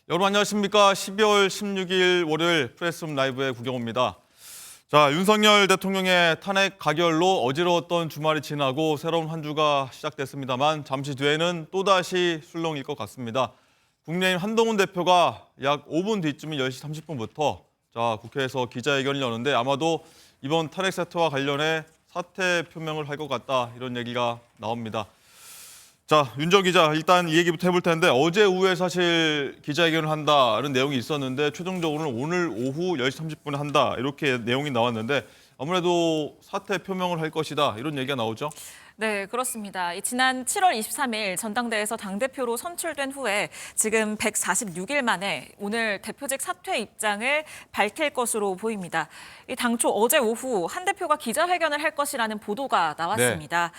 여러분 안녕하십니까? 12월 16일 월요일 프레스룸 라이브의 구경호입니다. 자, 윤석열 대통령의 탄핵 가결로 어지러웠던 주말이 지나고 새로운 한 주가 시작됐습니다만 잠시 뒤에는 또다시 술렁일 것 같습니다. 국민의힘 한동훈 대표가 약 5분 뒤쯤인 10시 30분부터 국회에서 기자회견을 여는데 아마도 이번 탄핵 사태와 관련해 사퇴 표명을 할 것 같다 이런 얘기가 나옵니다. 자, 윤정 기자, 일단 이 얘기부터 해볼 텐데 어제 오후에 사실 기자회견을 한다는 내용이 있었는데 최종적으로는 오늘 오후 10시 30분에 한다 이렇게 내용이 나왔는데 아무래도 사퇴 표명을 할 것이다 이런 얘기가 나오죠? 네, 그렇습니다. 지난 7월 23일 전당대회에서 당대표로 선출된 후에 지금 146일 만에 오늘 대표직 사퇴 입장을 밝힐 것으로 보입니다. 당초 어제 오후 한 대표가 기자회견을 할 것이라는 보도가 나왔습니다.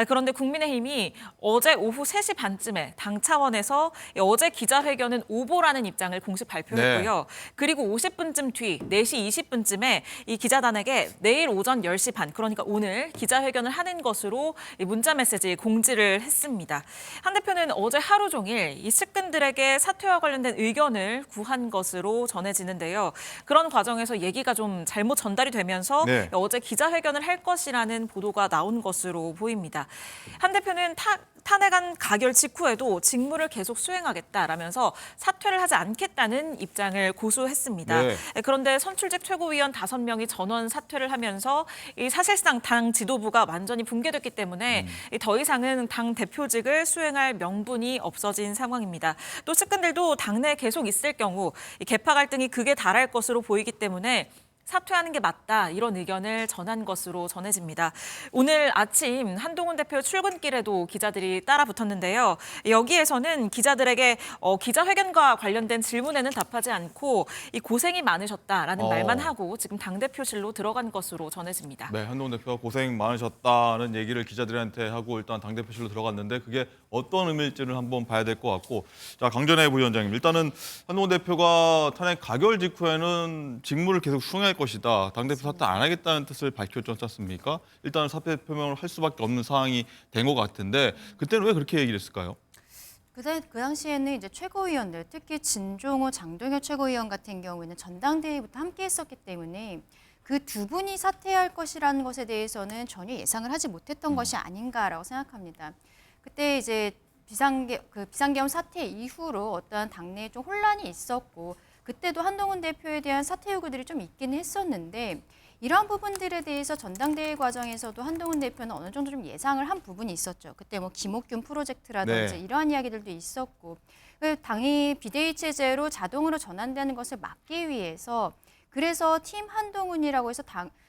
그런데 국민의힘이 어제 오후 3시 반쯤에 당 차원에서 어제 기자회견은 오보라는 입장을 공식 발표했고요. 그리고 50분쯤 뒤 4시 20분쯤에 이 기자단에게 내일 오전 10시 반, 그러니까 오늘 기자회견을 하는 것으로 문자 메시지 공지를 했습니다. 한 대표는 어제 하루 종일 이 측근들에게 사퇴와 관련된 의견을 구한 것으로 전해지는데요. 그런 과정에서 얘기가 좀 잘못 전달이 되면서 어제 기자회견을 할 것이라는 보도가 나온 것으로 보입니다. 한 대표는 탄핵안 가결 직후에도 직무를 계속 수행하겠다라면서 사퇴를 하지 않겠다는 입장을 고수했습니다. 그런데 선출직 최고위원 5명이 전원 사퇴를 하면서 사실상 당 지도부가 완전히 붕괴됐기 때문에 더 이상은 당 대표직을 수행할 명분이 없어진 상황입니다. 또 측근들도 당내에 계속 있을 경우 계파 갈등이 극에 달할 것으로 보이기 때문에 사퇴하는 게 맞다 이런 의견을 전한 것으로 전해집니다. 오늘 아침 한동훈 대표 출근길에도 기자들이 따라 붙었는데요. 여기에서는 기자들에게 기자회견과 관련된 질문에는 답하지 않고 이 고생이 많으셨다라는 말만 하고 지금 당대표실로 들어간 것으로 전해집니다. 네, 한동훈 대표가 고생 많으셨다는 얘기를 기자들한테 하고 일단 당대표실로 들어갔는데 그게 어떤 의미일지를 한번 봐야 될 것 같고, 자, 강전애 부위원장님, 일단은 한동훈 대표가 탄핵 가결 직후에는 직무를 계속 수행할 것이다. 당대표 사퇴 안 하겠다는 뜻을 밝혔지 않습니까? 일단 사퇴 표명을 할 수밖에 없는 상황이 된 것 같은데 그때는 왜 그렇게 얘기를 했을까요? 그 당시에는 이제 최고위원들, 특히 진종호, 장동혁 최고위원 같은 경우에는 전당대회부터 함께 했었기 때문에 그 두 분이 사퇴할 것이라는 것에 대해서는 전혀 예상을 하지 못했던 것이 아닌가라고 생각합니다. 그때 이제 비상계엄 사태 이후로 어떤 당내에 좀 혼란이 있었고 그때도 한동훈 대표에 대한 사퇴 요구들이 좀 있기는 했었는데 이러한 부분들에 대해서 전당대회 과정에서도 한동훈 대표는 어느 정도 좀 예상을 한 부분이 있었죠. 그때 뭐 김옥균 프로젝트라든지 이러한 이야기들도 있었고 당이 비대위 체제로 자동으로 전환되는 것을 막기 위해서 그래서 팀 한동훈이라고 해서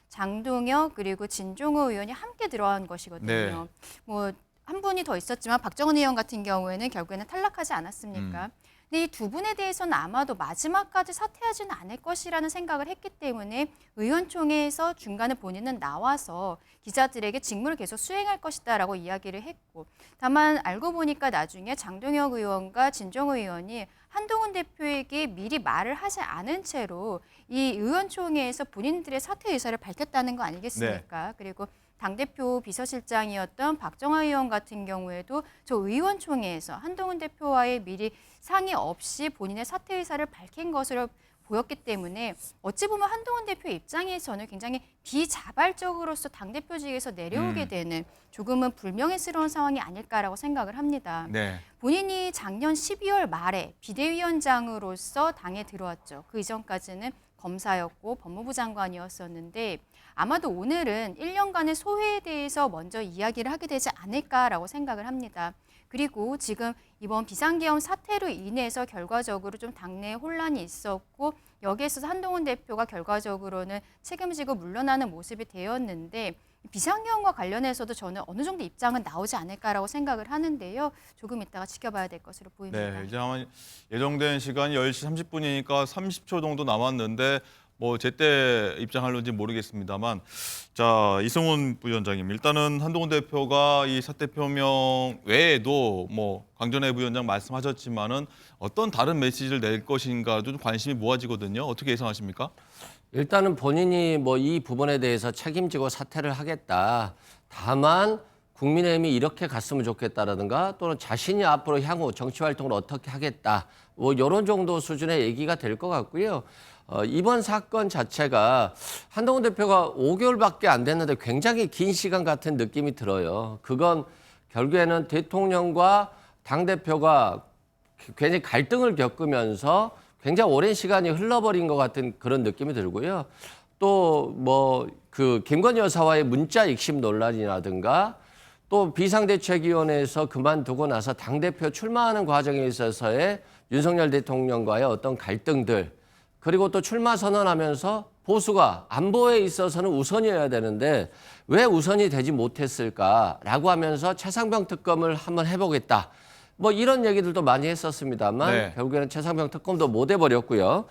장동혁 그리고 진종호 의원이 함께 들어간 것이거든요. 뭐 한 분이 더 있었지만 박정은 의원 같은 경우에는 결국에는 탈락하지 않았습니까? 근데 이 두 분에 대해서는 아마도 마지막까지 사퇴하지는 않을 것이라는 생각을 했기 때문에 의원총회에서 중간에 본인은 나와서 기자들에게 직무를 계속 수행할 것이다라고 이야기를 했고 다만 알고 보니까 나중에 장동혁 의원과 진종호 의원이 한동훈 대표에게 미리 말을 하지 않은 채로 이 의원총회에서 본인들의 사퇴 의사를 밝혔다는 거 아니겠습니까? 그리고 당대표 비서실장이었던 박정하 의원 같은 경우에도 저 의원총회에서 한동훈 대표와의 미리 상의 없이 본인의 사퇴 의사를 밝힌 것으로 보였기 때문에 어찌 보면 한동훈 대표 입장에서는 굉장히 비자발적으로서 당대표직에서 내려오게 되는 조금은 불명예스러운 상황이 아닐까라고 생각을 합니다. 본인이 작년 12월 말에 비대위원장으로서 당에 들어왔죠. 그 이전까지는 검사였고 법무부 장관이었었는데 아마도 오늘은 1년간의 소회에 대해서 먼저 이야기를 하게 되지 않을까라고 생각을 합니다. 그리고 지금 이번 비상계엄 사태로 인해서 결과적으로 좀 당내에 혼란이 있었고 여기에 있어서 한동훈 대표가 결과적으로는 책임지고 물러나는 모습이 되었는데 비상계엄과 관련해서도 저는 어느 정도 입장은 나오지 않을까라고 생각을 하는데요. 조금 이따가 지켜봐야 될 것으로 보입니다. 이제 아마 예정된 시간이 10시 30분이니까 30초 정도 남았는데 뭐 제때 입장할런지 모르겠습니다만, 자, 이승훈 부위원장님, 일단은 한동훈 대표가 이 사퇴 표명 외에도 뭐 강전애 부위원장 말씀하셨지만은 어떤 다른 메시지를 낼 것인가도 좀 관심이 모아지거든요. 어떻게 예상하십니까? 일단은 본인이 뭐 이 부분에 대해서 책임지고 사퇴를 하겠다. 다만 국민의힘이 이렇게 갔으면 좋겠다라든가 또는 자신이 앞으로 향후 정치 활동을 어떻게 하겠다 뭐 이런 정도 수준의 얘기가 될 것 같고요. 이번 사건 자체가 한동훈 대표가 5개월밖에 안 됐는데 굉장히 긴 시간 같은 느낌이 들어요. 그건 결국에는 대통령과 당대표가 굉장히 갈등을 겪으면서 굉장히 오랜 시간이 흘러버린 것 같은 그런 느낌이 들고요. 또 뭐 그 김건희 여사와의 문자 익심 논란이라든가 또 비상대책위원회에서 그만두고 나서 당대표 출마하는 과정에 있어서의 윤석열 대통령과의 어떤 갈등들, 그리고 또 출마 선언하면서 보수가 안보에 있어서는 우선이어야 되는데 왜 우선이 되지 못했을까라고 하면서 최상병 특검을 한번 해보겠다. 뭐 이런 얘기들도 많이 했었습니다만 네. 결국에는 최상병 특검도 못 해버렸고요.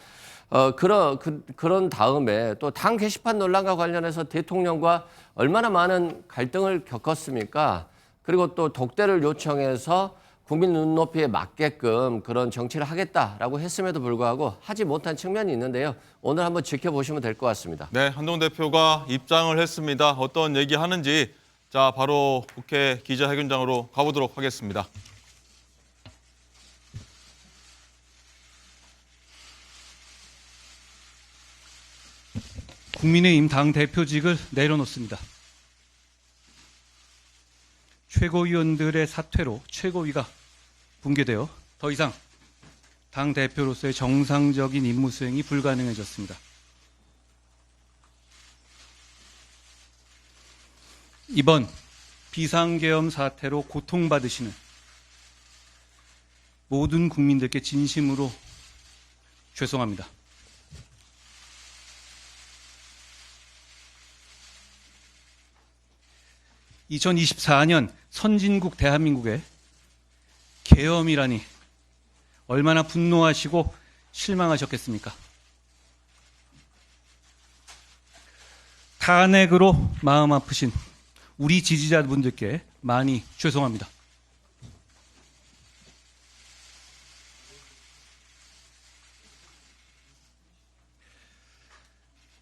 그런 다음에 또 당 게시판 논란과 관련해서 대통령과 얼마나 많은 갈등을 겪었습니까? 그리고 또 독대를 요청해서 국민 눈높이에 맞게끔 그런 정치를 하겠다라고 했음에도 불구하고 하지 못한 측면이 있는데요. 오늘 한번 지켜보시면 될 것 같습니다. 네, 한동훈 대표가 입장을 했습니다. 어떤 얘기 하는지 자 바로 국회 기자회견장으로 가보도록 하겠습니다. 국민의힘 당 대표직을 내려놓습니다. 최고위원들의 사퇴로 최고위가 붕괴되어 더 이상 당 대표로서의 정상적인 임무 수행이 불가능해졌습니다. 이번 비상계엄 사태로 고통받으시는 모든 국민들께 진심으로 죄송합니다. (2024년) 선진국 대한민국의 계엄이라니 얼마나 분노하시고 실망하셨겠습니까? 탄핵으로 마음 아프신 우리 지지자분들께 많이 죄송합니다.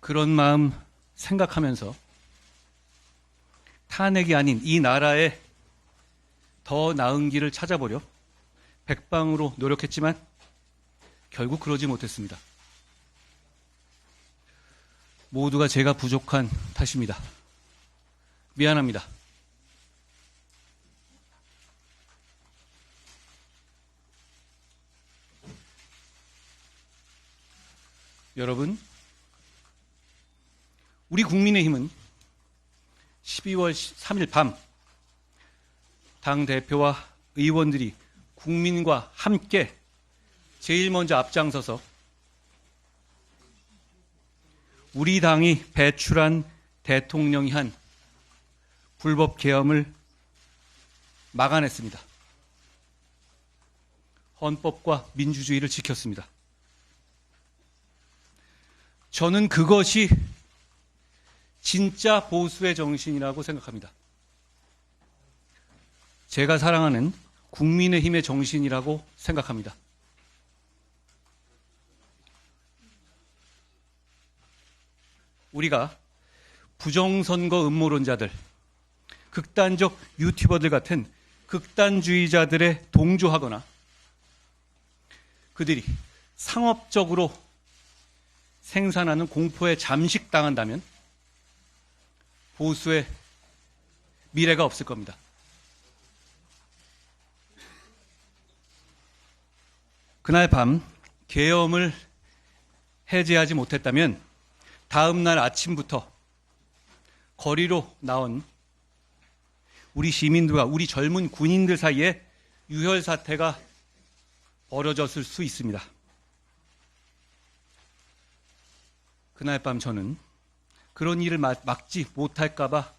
그런 마음 생각하면서 탄핵이 아닌 이 나라의 더 나은 길을 찾아보려 백방으로 노력했지만 결국 그러지 못했습니다. 모두가 제가 부족한 탓입니다. 미안합니다. 여러분, 우리 국민의힘은 12월 3일 밤 당대표와 의원들이 국민과 함께 제일 먼저 앞장서서 우리 당이 배출한 대통령이 한 불법 계엄을 막아냈습니다. 헌법과 민주주의를 지켰습니다. 저는 그것이 진짜 보수의 정신이라고 생각합니다. 제가 사랑하는 국민의힘의 정신이라고 생각합니다. 우리가 부정선거 음모론자들, 극단적 유튜버들 같은 극단주의자들에 동조하거나 그들이 상업적으로 생산하는 공포에 잠식당한다면 보수의 미래가 없을 겁니다. 그날 밤 계엄을 해제하지 못했다면 다음 날 아침부터 거리로 나온 우리 시민들과 우리 젊은 군인들 사이에 유혈 사태가 벌어졌을 수 있습니다. 그날 밤 저는 그런 일을 막지 못할까 봐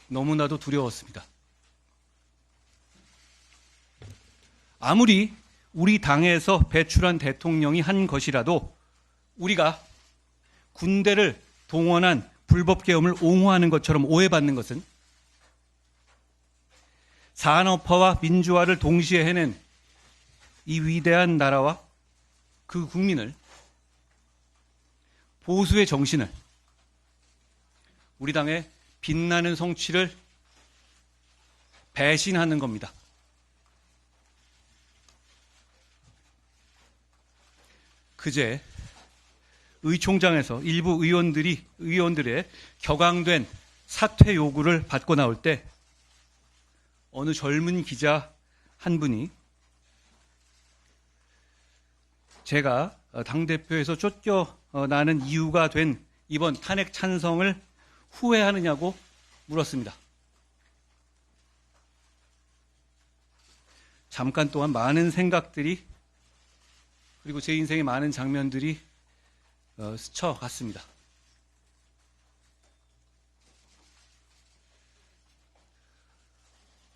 너무나도 두려웠습니다. 아무리 우리 당에서 배출한 대통령이 한 것이라도 우리가 군대를 동원한 불법 계엄을 옹호하는 것처럼 오해받는 것은 산업화와 민주화를 동시에 해낸 이 위대한 나라와 그 국민을, 보수의 정신을, 우리 당의 빛나는 성취를 배신하는 겁니다. 그제 의총장에서 일부 의원들의 격앙된 사퇴 요구를 받고 나올 때 어느 젊은 기자 한 분이 제가 당대표에서 쫓겨나는 이유가 된 이번 탄핵 찬성을 후회하느냐고 물었습니다. 잠깐 동안 많은 생각들이 그리고 제 인생의 많은 장면들이 스쳐갔습니다.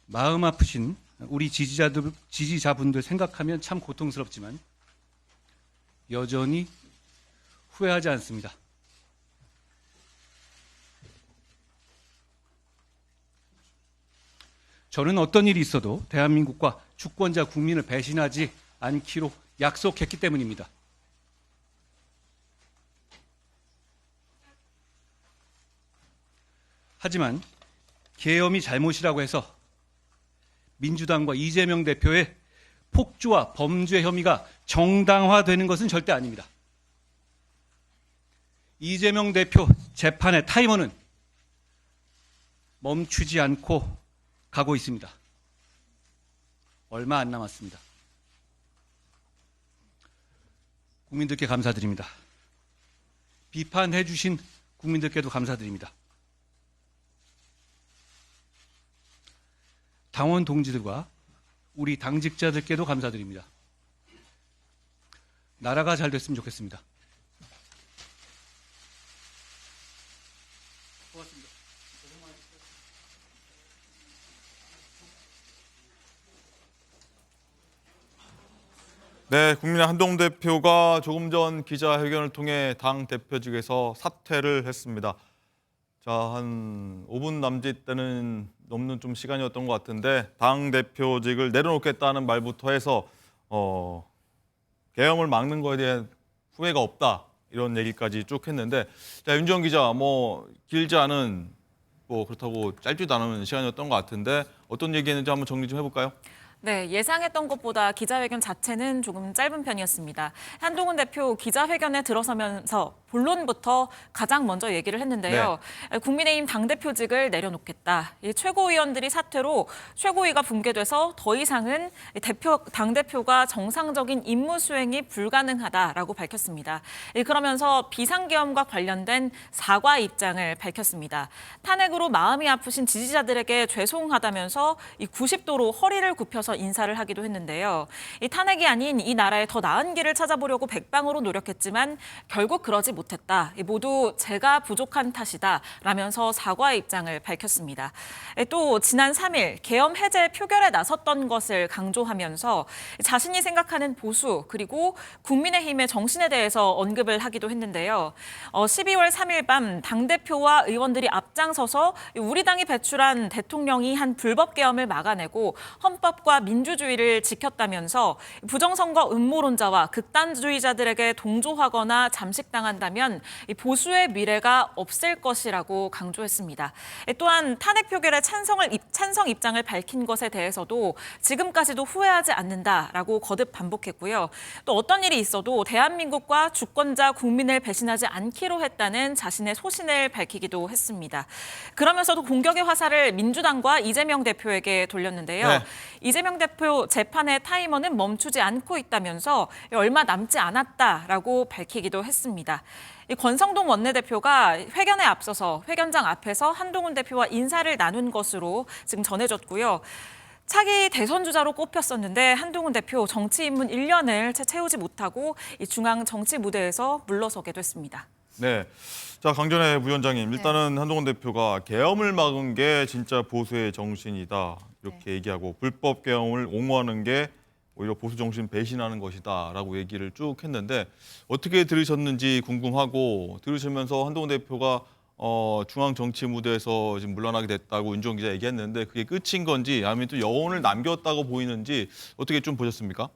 마음 아프신 우리 지지자분들 생각하면 참 고통스럽지만 여전히 후회하지 않습니다. 저는 어떤 일이 있어도 대한민국과 주권자 국민을 배신하지 않기로 약속했기 때문입니다. 하지만 계엄이 잘못이라고 해서 민주당과 이재명 대표의 폭주와 범죄 혐의가 정당화되는 것은 절대 아닙니다. 이재명 대표 재판의 타이머는 멈추지 않고 가고 있습니다. 얼마 안 남았습니다. 국민들께 감사드립니다. 비판해 주신 국민들께도 감사드립니다. 당원 동지들과 우리 당직자들께도 감사드립니다. 나라가 잘 됐으면 좋겠습니다. 고맙습니다. 네, 국민의 한동훈 대표가 조금 전 기자회견을 통해 당 대표직에서 사퇴를 했습니다. 자, 한 5분 남짓 되는 넘는 좀 시간이었던 것 같은데 당 대표직을 내려놓겠다는 말부터 해서 계엄을 막는 거에 대한 후회가 없다 이런 얘기까지 쭉 했는데 자, 윤지영 기자 뭐 길지 않은 뭐 그렇다고 짧지도 않은 시간이었던 것 같은데 어떤 얘기했는지 한번 정리 좀 해볼까요? 네, 예상했던 것보다 기자회견 자체는 조금 짧은 편이었습니다. 한동훈 대표 기자회견에 들어서면서 본론부터 가장 먼저 얘기를 했는데요. 국민의힘 당대표직을 내려놓겠다. 이 최고위원들이 사퇴로 최고위가 붕괴돼서 더 이상은 당대표가 정상적인 임무 수행이 불가능하다라고 밝혔습니다. 그러면서 비상계엄과 관련된 사과 입장을 밝혔습니다. 탄핵으로 마음이 아프신 지지자들에게 죄송하다면서 이 90도로 허리를 굽혀서 인사를 하기도 했는데요. 이 탄핵이 아닌 이 나라의 더 나은 길을 찾아보려고 백방으로 노력했지만 결국 그러지 못했다. 모두 제가 부족한 탓이다. 라면서 사과의 입장을 밝혔습니다. 또 지난 3일 계엄 해제 표결에 나섰던 것을 강조하면서 자신이 생각하는 보수 그리고 국민의힘의 정신에 대해서 언급을 하기도 했는데요. 12월 3일 밤 당대표와 의원들이 앞장서서 우리 당이 배출한 대통령이 한 불법 계엄을 막아내고 헌법과 민주주의를 지켰다면서 부정선거 음모론자와 극단주의자들에게 동조하거나 잠식당한다면 보수의 미래가 없을 것이라고 강조했습니다. 또한 탄핵 표결에 찬성 입장을 밝힌 것에 대해서도 지금까지도 후회하지 않는다라고 거듭 반복했고요. 또 어떤 일이 있어도 대한민국과 주권자 국민을 배신하지 않기로 했다는 자신의 소신을 밝히기도 했습니다. 그러면서도 공격의 화살을 민주당과 이재명 대표에게 돌렸는데요. 네. 이재명 대표 재판의 타이머는 멈추지 않고 있다면서 얼마 남지 않았다라고 밝히기도 했습니다. 권성동 원내대표가 회견에 앞서서 회견장 앞에서 한동훈 대표와 인사를 나눈 것으로 지금 전해졌고요. 차기 대선 주자로 꼽혔었는데 한동훈 대표 정치 입문 1년을 채 채우지 못하고 이 중앙 정치 무대에서 물러서게 됐습니다. 네. 자, 강전혜 부위원장님, 일단은 한동훈 대표가 계엄을 막은 게 진짜 보수의 정신이다. 이렇게 얘기하고 불법 계엄을 옹호하는 게 오히려 보수 정신 배신하는 것이다라고 얘기를 쭉 했는데 어떻게 들으셨는지 궁금하고 들으시면서 한동훈 대표가 중앙 정치 무대에서 지금 물러나게 됐다고 윤지영 기자 얘기했는데 그게 끝인 건지 아니면 또 여운을 남겼다고 보이는지 어떻게 좀 보셨습니까?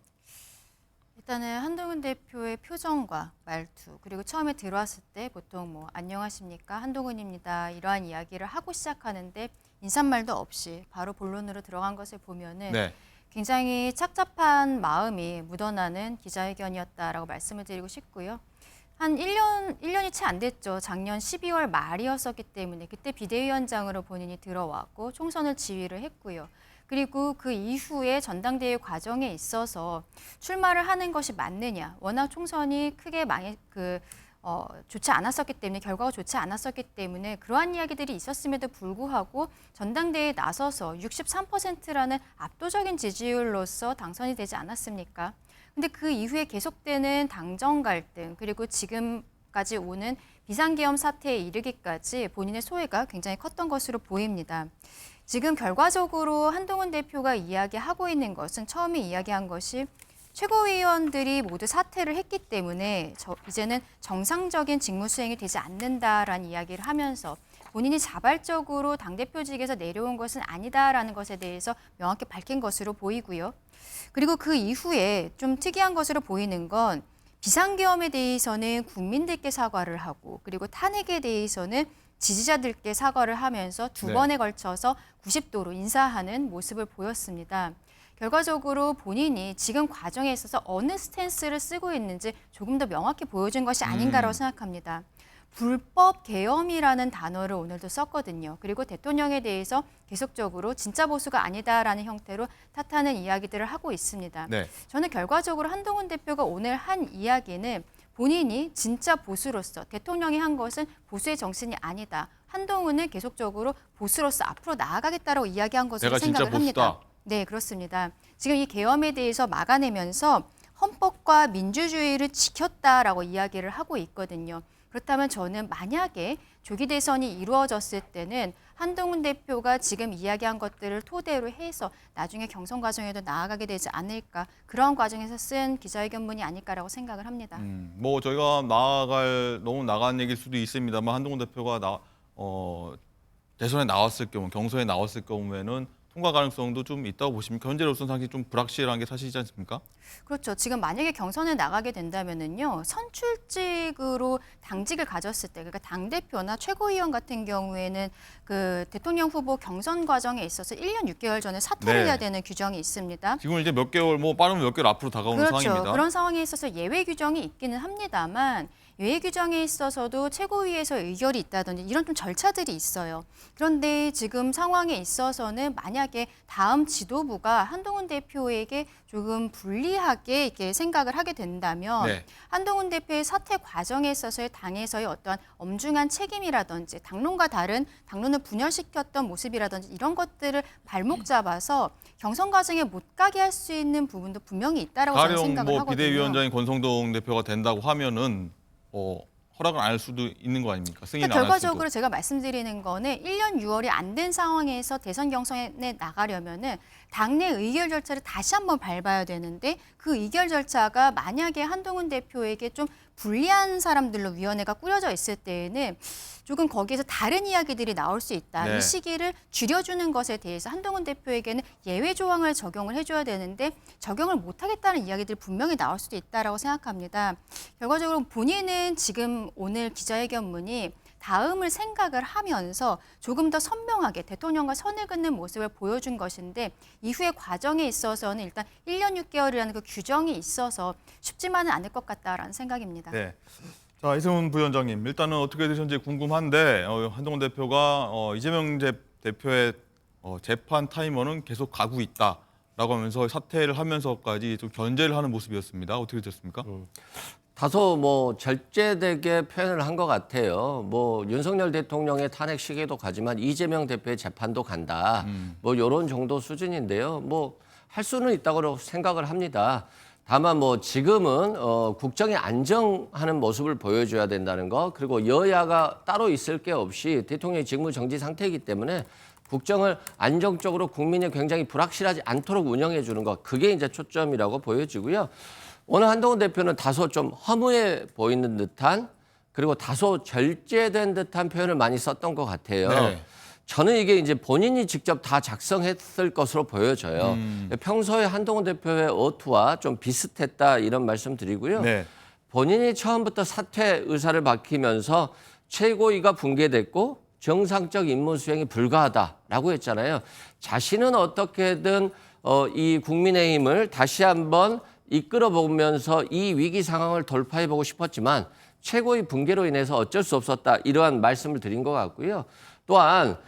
일단은 한동훈 대표의 표정과 말투, 그리고 처음에 들어왔을 때 보통 뭐 안녕하십니까 한동훈입니다 이러한 이야기를 하고 시작하는데 인사말도 없이 바로 본론으로 들어간 것을 보면은 네. 굉장히 착잡한 마음이 묻어나는 기자회견이었다라고 말씀을 드리고 싶고요. 한 1년이 채 안 됐죠. 작년 12월 말이었었기 때문에 그때 비대위원장으로 본인이 들어왔고 총선을 지휘를 했고요. 그리고 그 이후에 전당대회 과정에 있어서 출마를 하는 것이 맞느냐. 워낙 총선이 크게 좋지 않았었기 때문에 결과가 좋지 않았었기 때문에 그러한 이야기들이 있었음에도 불구하고 전당대회에 나서서 63%라는 압도적인 지지율로서 당선이 되지 않았습니까? 근데 그 이후에 계속되는 당정 갈등 그리고 지금까지 오는 비상계엄 사태에 이르기까지 본인의 소외가 굉장히 컸던 것으로 보입니다. 지금 결과적으로 한동훈 대표가 이야기하고 있는 것은 처음에 이야기한 것이 최고위원들이 모두 사퇴를 했기 때문에 이제는 정상적인 직무 수행이 되지 않는다라는 이야기를 하면서 본인이 자발적으로 당대표직에서 내려온 것은 아니다라는 것에 대해서 명확히 밝힌 것으로 보이고요. 그리고 그 이후에 좀 특이한 것으로 보이는 건 비상계엄에 대해서는 국민들께 사과를 하고 그리고 탄핵에 대해서는 지지자들께 사과를 하면서 두 네. 번에 걸쳐서 90도로 인사하는 모습을 보였습니다. 결과적으로 본인이 지금 과정에 있어서 어느 스탠스를 쓰고 있는지 조금 더 명확히 보여준 것이 아닌가라고 생각합니다. 불법 계엄이라는 단어를 오늘도 썼거든요. 그리고 대통령에 대해서 계속적으로 진짜 보수가 아니다라는 형태로 탓하는 이야기들을 하고 있습니다. 네. 저는 결과적으로 한동훈 대표가 오늘 한 이야기는 본인이 진짜 보수로서 대통령이 한 것은 보수의 정신이 아니다. 한동훈은 계속적으로 보수로서 앞으로 나아가겠다라고 이야기한 것으로 내가 진짜 생각을 합니다. 보수다. 네, 그렇습니다. 지금 이 계엄에 대해서 막아내면서 헌법과 민주주의를 지켰다라고 이야기를 하고 있거든요. 그렇다면 저는 만약에 조기 대선이 이루어졌을 때는 한동훈 대표가 지금 이야기한 것들을 토대로 해서 나중에 경선 과정에도 나아가게 되지 않을까 그런 과정에서 쓴 기자회견문이 아닐까라고 생각을 합니다. 뭐 저희가 너무 나간 얘기일 수도 있습니다만 한동훈 대표가 대선에 나왔을 경우, 경선에 나왔을 경우에는 통과 가능성도 좀 있다고 보십니까? 현재로서는 상당히 좀 불확실한 게 사실이지 않습니까? 그렇죠. 지금 만약에 경선에 나가게 된다면은요, 선출직으로 당직을 가졌을 때, 그러니까 당대표나 최고위원 같은 경우에는 그 대통령 후보 경선 과정에 있어서 1년 6개월 전에 사퇴를 네. 해야 되는 규정이 있습니다. 지금 이제 몇 개월, 뭐 빠르면 몇 개월 앞으로 다가오는 그렇죠. 상황입니다. 그런 상황에 있어서 예외 규정이 있기는 합니다만 예외 규정에 있어서도 최고위에서 의결이 있다든지 이런 좀 절차들이 있어요. 그런데 지금 상황에 있어서는 만약에 다음 지도부가 한동훈 대표에게 조금 불리하게 이렇게 생각을 하게 된다면 네. 한동훈 대표의 사퇴 과정에 있어서의 당에서의 어떠한 엄중한 책임이라든지 당론과 다른 당론을 분열시켰던 모습이라든지 이런 것들을 발목 잡아서 경선 과정에 못 가게 할 수 있는 부분도 분명히 있다라고 저는 가령 생각을 뭐 하거든요. 비대위원장인 권성동 대표가 된다고 하면은 허락을 안 할 수도 있는 거 아닙니까? 승인을 그러니까 안 할 수도. 결과적으로 제가 말씀드리는 거는 1년 6월이 안 된 상황에서 대선 경선에 나가려면은 당내 의결 절차를 다시 한번 밟아야 되는데 그 의결 절차가 만약에 한동훈 대표에게 좀 불리한 사람들로 위원회가 꾸려져 있을 때에는 조금 거기에서 다른 이야기들이 나올 수 있다. 네. 이 시기를 줄여주는 것에 대해서 한동훈 대표에게는 예외 조항을 적용을 해줘야 되는데 적용을 못하겠다는 이야기들이 분명히 나올 수도 있다라고 생각합니다. 결과적으로 본인은 지금 오늘 기자회견문이 다음을 생각을 하면서 조금 더 선명하게 대통령과 선을 긋는 모습을 보여준 것인데 이후의 과정에 있어서는 일단 1년 6개월이라는 그 규정이 있어서 쉽지만은 않을 것 같다라는 생각입니다. 네. 자, 이승훈 부위원장님, 일단은 어떻게 되셨는지 궁금한데 한동훈 대표가 이재명 대표의 재판 타이머는 계속 가고 있다라고 하면서 사퇴를 하면서까지 좀 견제를 하는 모습이었습니다. 어떻게 되셨습니까? 다소 뭐 절제되게 표현을 한 것 같아요. 뭐 윤석열 대통령의 탄핵 시기도 가지만 이재명 대표의 재판도 간다. 뭐 이런 정도 수준인데요. 뭐 할 수는 있다고 생각을 합니다. 다만 뭐 지금은 국정의 안정하는 모습을 보여줘야 된다는 거, 그리고 여야가 따로 있을 게 없이 대통령이 직무 정지 상태이기 때문에 국정을 안정적으로 국민이 굉장히 불확실하지 않도록 운영해 주는 것, 그게 이제 초점이라고 보여지고요. 오늘 한동훈 대표는 다소 좀 허무해 보이는 듯한, 그리고 다소 절제된 듯한 표현을 많이 썼던 것 같아요. 네. 저는 이게 이제 본인이 직접 다 작성했을 것으로 보여져요. 평소에 한동훈 대표의 어투와 좀 비슷했다 이런 말씀 드리고요. 네. 본인이 처음부터 사퇴 의사를 밝히면서 최고위가 붕괴됐고 정상적 임무 수행이 불가하다라고 했잖아요. 자신은 어떻게든 이 국민의힘을 다시 한번 이끌어보면서 이 위기 상황을 돌파해보고 싶었지만 최고위 붕괴로 인해서 어쩔 수 없었다 이러한 말씀을 드린 것 같고요. 또한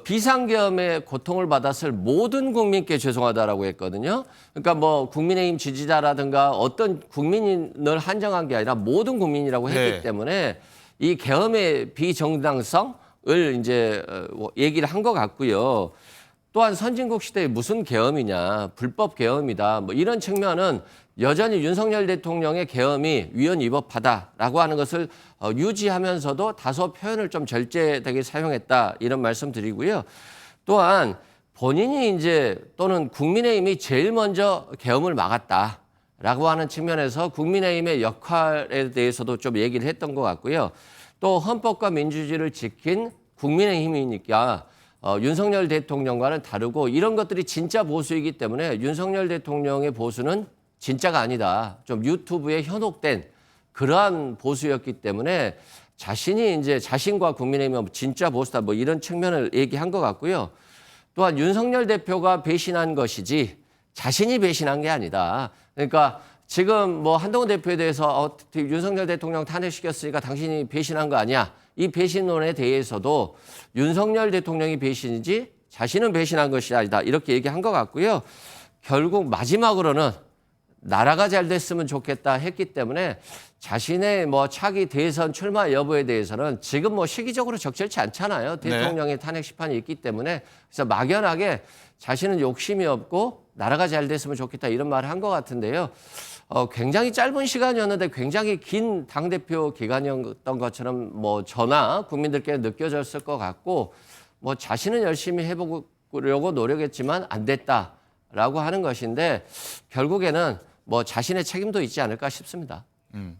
비상계엄의 고통을 받았을 모든 국민께 죄송하다라고 했거든요. 그러니까 뭐 국민의힘 지지자라든가 어떤 국민을 한정한 게 아니라 모든 국민이라고 했기 네. 때문에 이 계엄의 비정당성을 이제 얘기를 한 것 같고요. 또한 선진국 시대에 무슨 계엄이냐, 불법 계엄이다. 뭐 이런 측면은 여전히 윤석열 대통령의 계엄이 위헌 위법하다라고 하는 것을 유지하면서도 다소 표현을 좀 절제되게 사용했다 이런 말씀 드리고요. 또한 본인이 이제 또는 국민의힘이 제일 먼저 계엄을 막았다라고 하는 측면에서 국민의힘의 역할에 대해서도 좀 얘기를 했던 것 같고요. 또 헌법과 민주주의를 지킨 국민의힘이니까 윤석열 대통령과는 다르고 이런 것들이 진짜 보수이기 때문에 윤석열 대통령의 보수는 진짜가 아니다. 좀 유튜브에 현혹된 그러한 보수였기 때문에 자신이 이제 자신과 국민의힘은 진짜 보수다 뭐 이런 측면을 얘기한 것 같고요. 또한 윤석열 대표가 배신한 것이지 자신이 배신한 게 아니다. 그러니까 지금 뭐 한동훈 대표에 대해서 윤석열 대통령 탄핵시켰으니까 당신이 배신한 거 아니야. 이 배신론에 대해서도 윤석열 대통령이 배신이지 자신은 배신한 것이 아니다. 이렇게 얘기한 것 같고요. 결국 마지막으로는 나라가 잘 됐으면 좋겠다 했기 때문에 자신의 뭐 차기 대선 출마 여부에 대해서는 지금 뭐 시기적으로 적절치 않잖아요. 대통령의 탄핵 심판이 있기 때문에 그래서 막연하게 자신은 욕심이 없고 나라가 잘 됐으면 좋겠다 이런 말을 한 것 같은데요. 굉장히 짧은 시간이었는데 굉장히 긴 당대표 기간이었던 것처럼 뭐 저나 국민들께 느껴졌을 것 같고 뭐 자신은 열심히 해보려고 노력했지만 안 됐다라고 하는 것인데 결국에는 뭐 자신의 책임도 있지 않을까 싶습니다.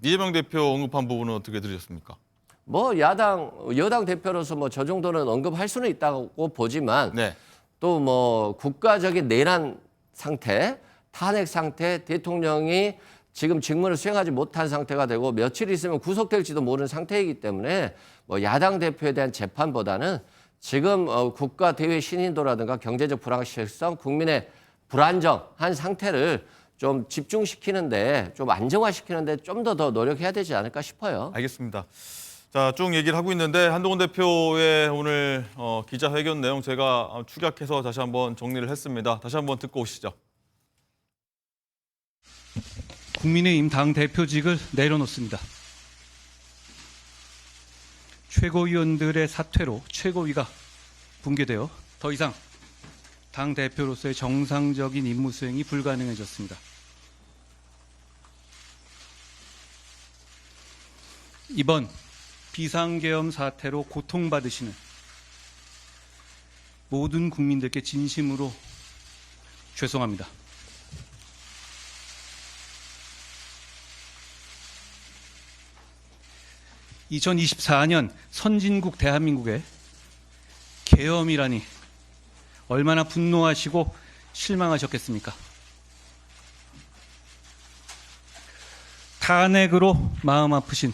이재명 대표 언급한 부분은 어떻게 들으셨습니까? 뭐 여당 대표로서 뭐 저 정도는 언급할 수는 있다고 보지만 네. 또 뭐 국가적인 내란 상태, 탄핵 상태, 대통령이 지금 직무를 수행하지 못한 상태가 되고 며칠 있으면 구속될지도 모르는 상태이기 때문에 뭐 야당 대표에 대한 재판보다는 지금 국가 대외 신인도라든가 경제적 불확실성, 국민의 불안정한 상태를 좀 집중시키는데 좀 안정화시키는데 좀 더 노력해야 되지 않을까 싶어요. 알겠습니다. 자, 쭉 얘기를 하고 있는데 한동훈 대표의 오늘 기자회견 내용 제가 축약해서 다시 한번 정리를 했습니다. 다시 한번 듣고 오시죠. 국민의힘 당 대표직을 내려놓습니다. 최고위원들의 사퇴로 최고위가 붕괴되어 더 이상 당 대표로서의 정상적인 임무 수행이 불가능해졌습니다. 이번 비상계엄 사태로 고통받으시는 모든 국민들께 진심으로 죄송합니다. (2024년) 선진국 대한민국의 계엄이라니 얼마나 분노하시고 실망하셨겠습니까? 탄핵으로 마음 아프신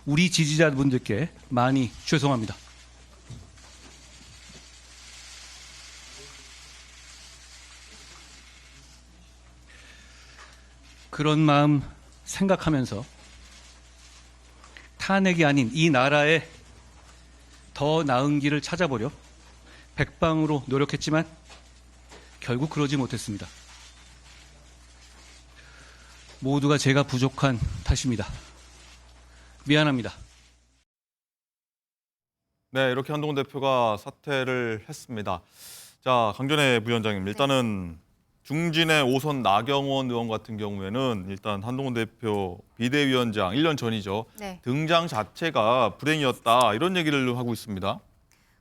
우리 지지자분들께 많이 죄송합니다. 그런 마음 생각하면서 탄핵이 아닌 이 나라의 더 나은 길을 찾아보려 백방으로 노력했지만 결국 그러지 못했습니다. 모두가 제가 부족한 탓입니다. 미안합니다. 네, 이렇게 한동훈 대표가 사퇴를 했습니다. 자, 강전애 부위원장님, 일단은 중진의 5선 나경원 의원 같은 경우에는 일단 한동훈 대표 비대위원장 1년 전이죠. 네. 등장 자체가 불행이었다 이런 얘기를 하고 있습니다.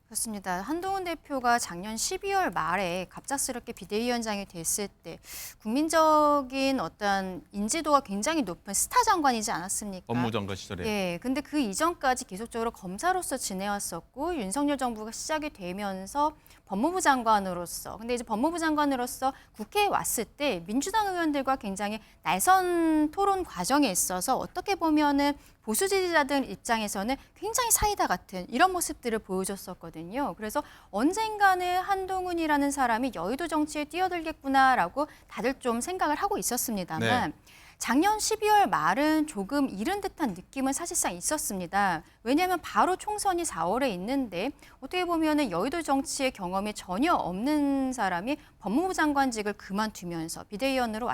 그렇습니다. 한동훈 대표가 작년 12월 말에 갑작스럽게 비대위원장이 됐을 때 국민적인 어떤 인지도가 굉장히 높은 스타 장관이지 않았습니까? 법무장관 시절에. 예, 근데 그 이전까지 계속적으로 검사로서 지내왔었고 윤석열 정부가 시작이 되면서 법무부 장관으로서 근데 이제 법무부 장관으로서 국회에 왔을 때 민주당 의원들과 굉장히 날선 토론 과정에 있어서 어떻게 보면은 보수 지지자들 입장에서는 굉장히 사이다 같은 이런 모습들을 보여줬었거든요. 그래서 언젠가는 한동훈이라는 사람이 여의도 정치에 뛰어들겠구나라고 다들 좀 생각을 하고 있었습니다만 작년 12월 말은 조금 이른 듯한 느낌은 사실상 있었습니다. 왜냐하면 바로 총선이 4월에 있는데 어떻게 보면은 여의도 정치의 경험이 전혀 없는 사람이 법무부 장관직을 그만두면서 비대위원장으로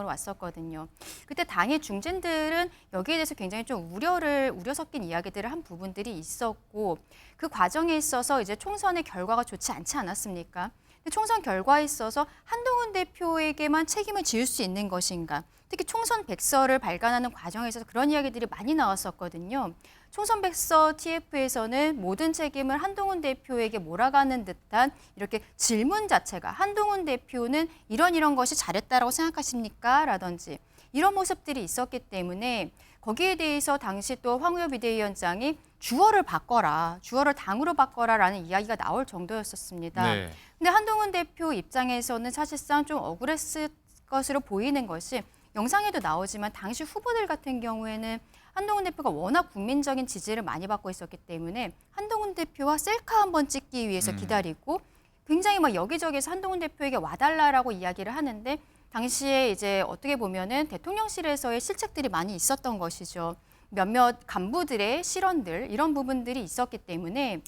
왔었거든요. 그때 당의 중진들은 여기에 대해서 굉장히 좀 우려 섞인 이야기들을 한 부분들이 있었고 그 과정에 있어서 이제 총선의 결과가 좋지 않지 않았습니까? 총선 결과에 있어서 한동훈 대표에게만 책임을 지을 수 있는 것인가? 특히 총선 백서를 발간하는 과정에 있어서 그런 이야기들이 많이 나왔었거든요. 총선 백서 TF에서는 모든 책임을 한동훈 대표에게 몰아가는 듯한 이렇게 질문 자체가 한동훈 대표는 이런 것이 잘했다라고 생각하십니까? 라든지 이런 모습들이 있었기 때문에 거기에 대해서 당시 또 황우여 비대위원장이 주어를 바꿔라, 주어를 당으로 바꿔라라는 이야기가 나올 정도였었습니다. 네. 근데 한동훈 대표 입장에서는 사실상 좀 억울했을 것으로 보이는 것이 영상에도 나오지만 당시 후보들 같은 경우에는 한동훈 대표가 워낙 국민적인 지지를 많이 받고 있었기 때문에 한동훈 대표와 셀카 한번 찍기 위해서 기다리고 굉장히 막 여기저기서 한동훈 대표에게 와달라라고 이야기를 하는데 당시에 이제 어떻게 보면은 대통령실에서의 실책들이 많이 있었던 것이죠. 몇몇 간부들의 실언들 이런 부분들이 있었기 때문에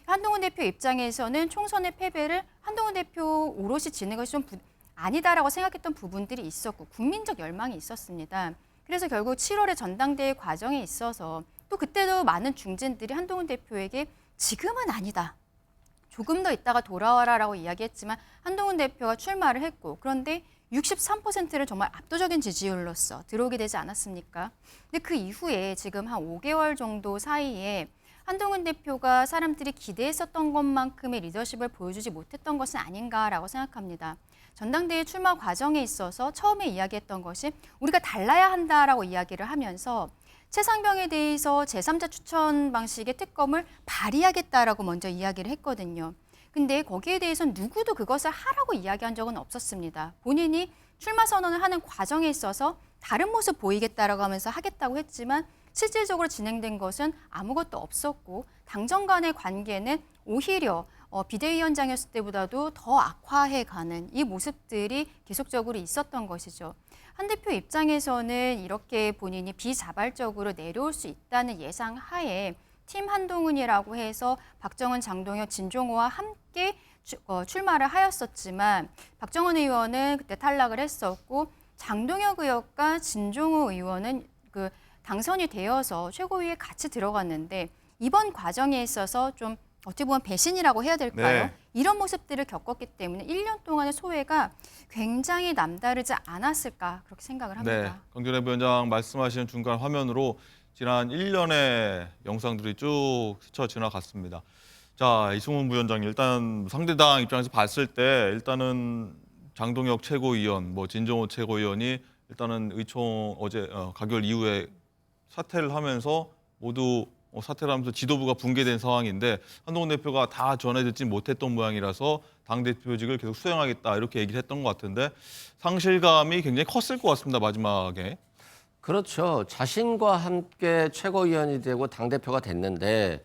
한동훈 대표 입장에서는 총선의 패배를 한동훈 대표 오롯이 지는 것이 좀 아니다라고 생각했던 부분들이 있었고 국민적 열망이 있었습니다. 그래서 결국 7월에 전당대회 과정에 있어서 또 그때도 많은 중진들이 한동훈 대표에게 지금은 아니다. 조금 더 있다가 돌아와라라고 이야기했지만 한동훈 대표가 출마를 했고 그런데 63%를 정말 압도적인 지지율로서 들어오게 되지 않았습니까? 근데 그 이후에 지금 한 5개월 정도 사이에 한동훈 대표가 사람들이 기대했었던 것만큼의 리더십을 보여주지 못했던 것은 아닌가라고 생각합니다. 전당대회 출마 과정에 있어서 처음에 이야기했던 것이 우리가 달라야 한다라고 이야기를 하면서 최상병에 대해서 제3자 추천 방식의 특검을 발의하겠다라고 먼저 이야기를 했거든요. 근데 거기에 대해서는 누구도 그것을 하라고 이야기한 적은 없었습니다. 본인이 출마 선언을 하는 과정에 있어서 다른 모습 보이겠다라고 하면서 하겠다고 했지만 실질적으로 진행된 것은 아무것도 없었고 당정 간의 관계는 오히려 비대위원장이었을 때보다도 더 악화해가는 이 모습들이 계속적으로 있었던 것이죠. 한 대표 입장에서는 이렇게 본인이 비자발적으로 내려올 수 있다는 예상 하에 팀 한동훈이라고 해서 박정은, 장동혁, 진종호와 함께 출마를 하였었지만 박정은 의원은 그때 탈락을 했었고 장동혁 의원과 진종호 의원은 그 당선이 되어서 최고위에 같이 들어갔는데 이번 과정에 있어서 좀 어떻게 보면 배신이라고 해야 될까요? 네. 이런 모습들을 겪었기 때문에 1년 동안의 소외가 굉장히 남다르지 않았을까 그렇게 생각을 합니다. 네, 강준혜 부위원장 말씀하시는 중간 화면으로 지난 1년의 영상들이 쭉 스쳐 지나갔습니다. 자, 이승훈 부위원장 일단 상대당 입장에서 봤을 때 일단은 장동혁 최고위원, 진정호 최고위원이 일단은 의총 어제 가결 이후에 사퇴를 하면서 모두 사퇴를 하면서 지도부가 붕괴된 상황인데 한동훈 대표가 다 전해 듣지 못했던 모양이라서 당대표직을 계속 수행하겠다 이렇게 얘기를 했던 것 같은데 상실감이 굉장히 컸을 것 같습니다. 마지막에. 그렇죠. 자신과 함께 최고위원이 되고 당대표가 됐는데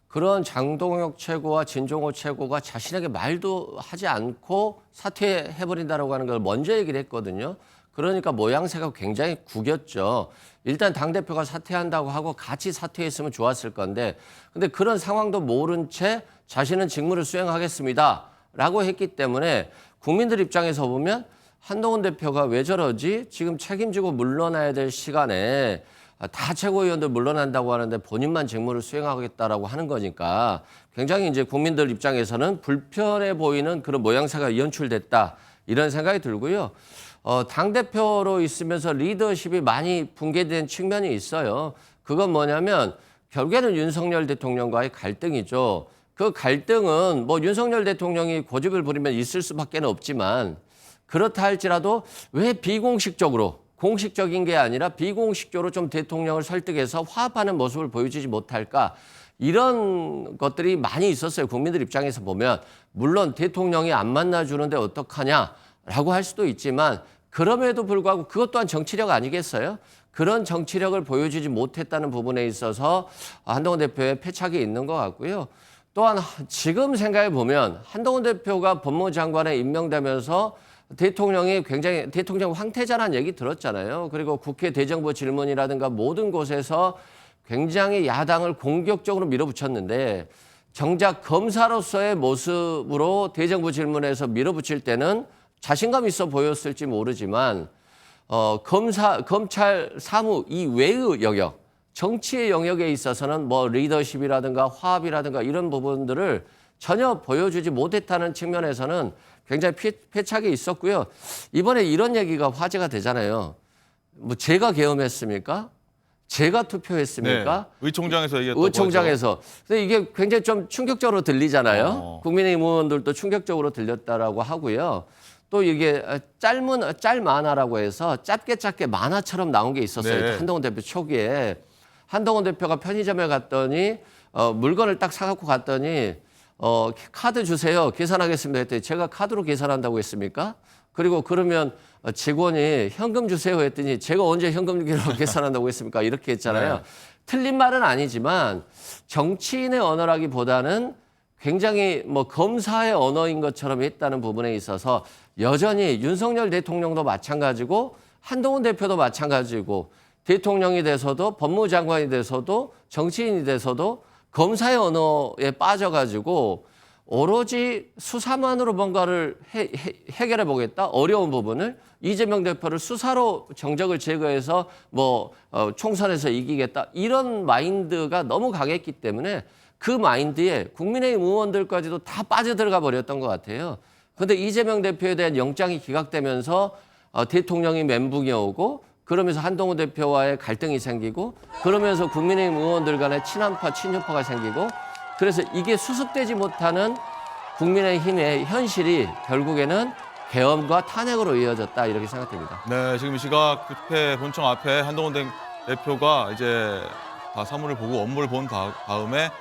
그런 장동혁 최고와 진종호 최고가 자신에게 말도 하지 않고 사퇴해버린다라고 하는 걸 먼저 얘기를 했거든요. 그러니까 모양새가 굉장히 구겼죠. 일단 당대표가 사퇴한다고 하고 같이 사퇴했으면 좋았을 건데 근데 그런 상황도 모른 채 자신은 직무를 수행하겠습니다 라고 했기 때문에 국민들 입장에서 보면 한동훈 대표가 왜 저러지? 지금 책임지고 물러나야 될 시간에 다 최고위원들 물러난다고 하는데 본인만 직무를 수행하겠다라고 하는 거니까 굉장히 이제 국민들 입장에서는 불편해 보이는 그런 모양새가 연출됐다 이런 생각이 들고요. 당대표로 있으면서 리더십이 많이 붕괴된 측면이 있어요. 그건 뭐냐면 결국에는 윤석열 대통령과의 갈등이죠. 그 갈등은 뭐 윤석열 대통령이 고집을 부리면 있을 수밖에 없지만 그렇다 할지라도 왜 비공식적으로 공식적인 게 아니라 비공식적으로 좀 대통령을 설득해서 화합하는 모습을 보여주지 못할까 이런 것들이 많이 있었어요. 국민들 입장에서 보면 물론 대통령이 안 만나주는데 어떡하냐라고 할 수도 있지만 그럼에도 불구하고 그것 또한 정치력 아니겠어요? 그런 정치력을 보여주지 못했다는 부분에 있어서 한동훈 대표의 패착이 있는 것 같고요. 또한 지금 생각해 보면 한동훈 대표가 법무장관에 임명되면서 대통령이 굉장히 대통령 황태자라는 얘기 들었잖아요. 그리고 국회 대정부 질문이라든가 모든 곳에서 굉장히 야당을 공격적으로 밀어붙였는데 정작 검사로서의 모습으로 대정부 질문에서 밀어붙일 때는 자신감 있어 보였을지 모르지만 검찰 사무 이외의 영역, 정치의 영역에 있어서는 뭐 리더십이라든가 화합이라든가 이런 부분들을 전혀 보여주지 못했다는 측면에서는 굉장히 패착이 있었고요. 이번에 이런 얘기가 화제가 되잖아요. 뭐 제가 계엄했습니까? 제가 투표했습니까? 네, 의총장에서 얘기했던 의총장에서. 근데 이게 굉장히 좀 충격적으로 들리잖아요. 국민의힘 의원들도 충격적으로 들렸다라고 하고요. 또 이게 짤 만화라고 해서 짧게 만화처럼 나온 게 있었어요. 네. 한동훈 대표 초기에. 한동훈 대표가 편의점에 갔더니 물건을 딱 사갖고 갔더니 카드 주세요. 계산하겠습니다 했더니 제가 카드로 계산한다고 했습니까? 그리고 그러면 직원이 현금 주세요 했더니 제가 언제 현금으로 계산한다고 했습니까? 이렇게 했잖아요. 네. 틀린 말은 아니지만 정치인의 언어라기보다는 굉장히 뭐 검사의 언어인 것처럼 했다는 부분에 있어서 여전히 윤석열 대통령도 마찬가지고 한동훈 대표도 마찬가지고 대통령이 돼서도 법무장관이 돼서도 정치인이 돼서도 검사의 언어에 빠져가지고 오로지 수사만으로 뭔가를 해결해 보겠다. 어려운 부분을 이재명 대표를 수사로 정적을 제거해서 뭐 총선에서 이기겠다. 이런 마인드가 너무 강했기 때문에 그 마인드에 국민의힘 의원들까지도 다 빠져들어가 버렸던 것 같아요. 그런데 이재명 대표에 대한 영장이 기각되면서 대통령이 멘붕이 오고 그러면서 한동훈 대표와의 갈등이 생기고 그러면서 국민의힘 의원들 간의 친한파, 친윤파가 생기고 그래서 이게 수습되지 못하는 국민의힘의 현실이 결국에는 계엄과 탄핵으로 이어졌다 이렇게 생각됩니다. 네, 지금 이 시각 국회 본청 앞에 한동훈 대표가 이제 다 사무를 보고 업무를 본 다음에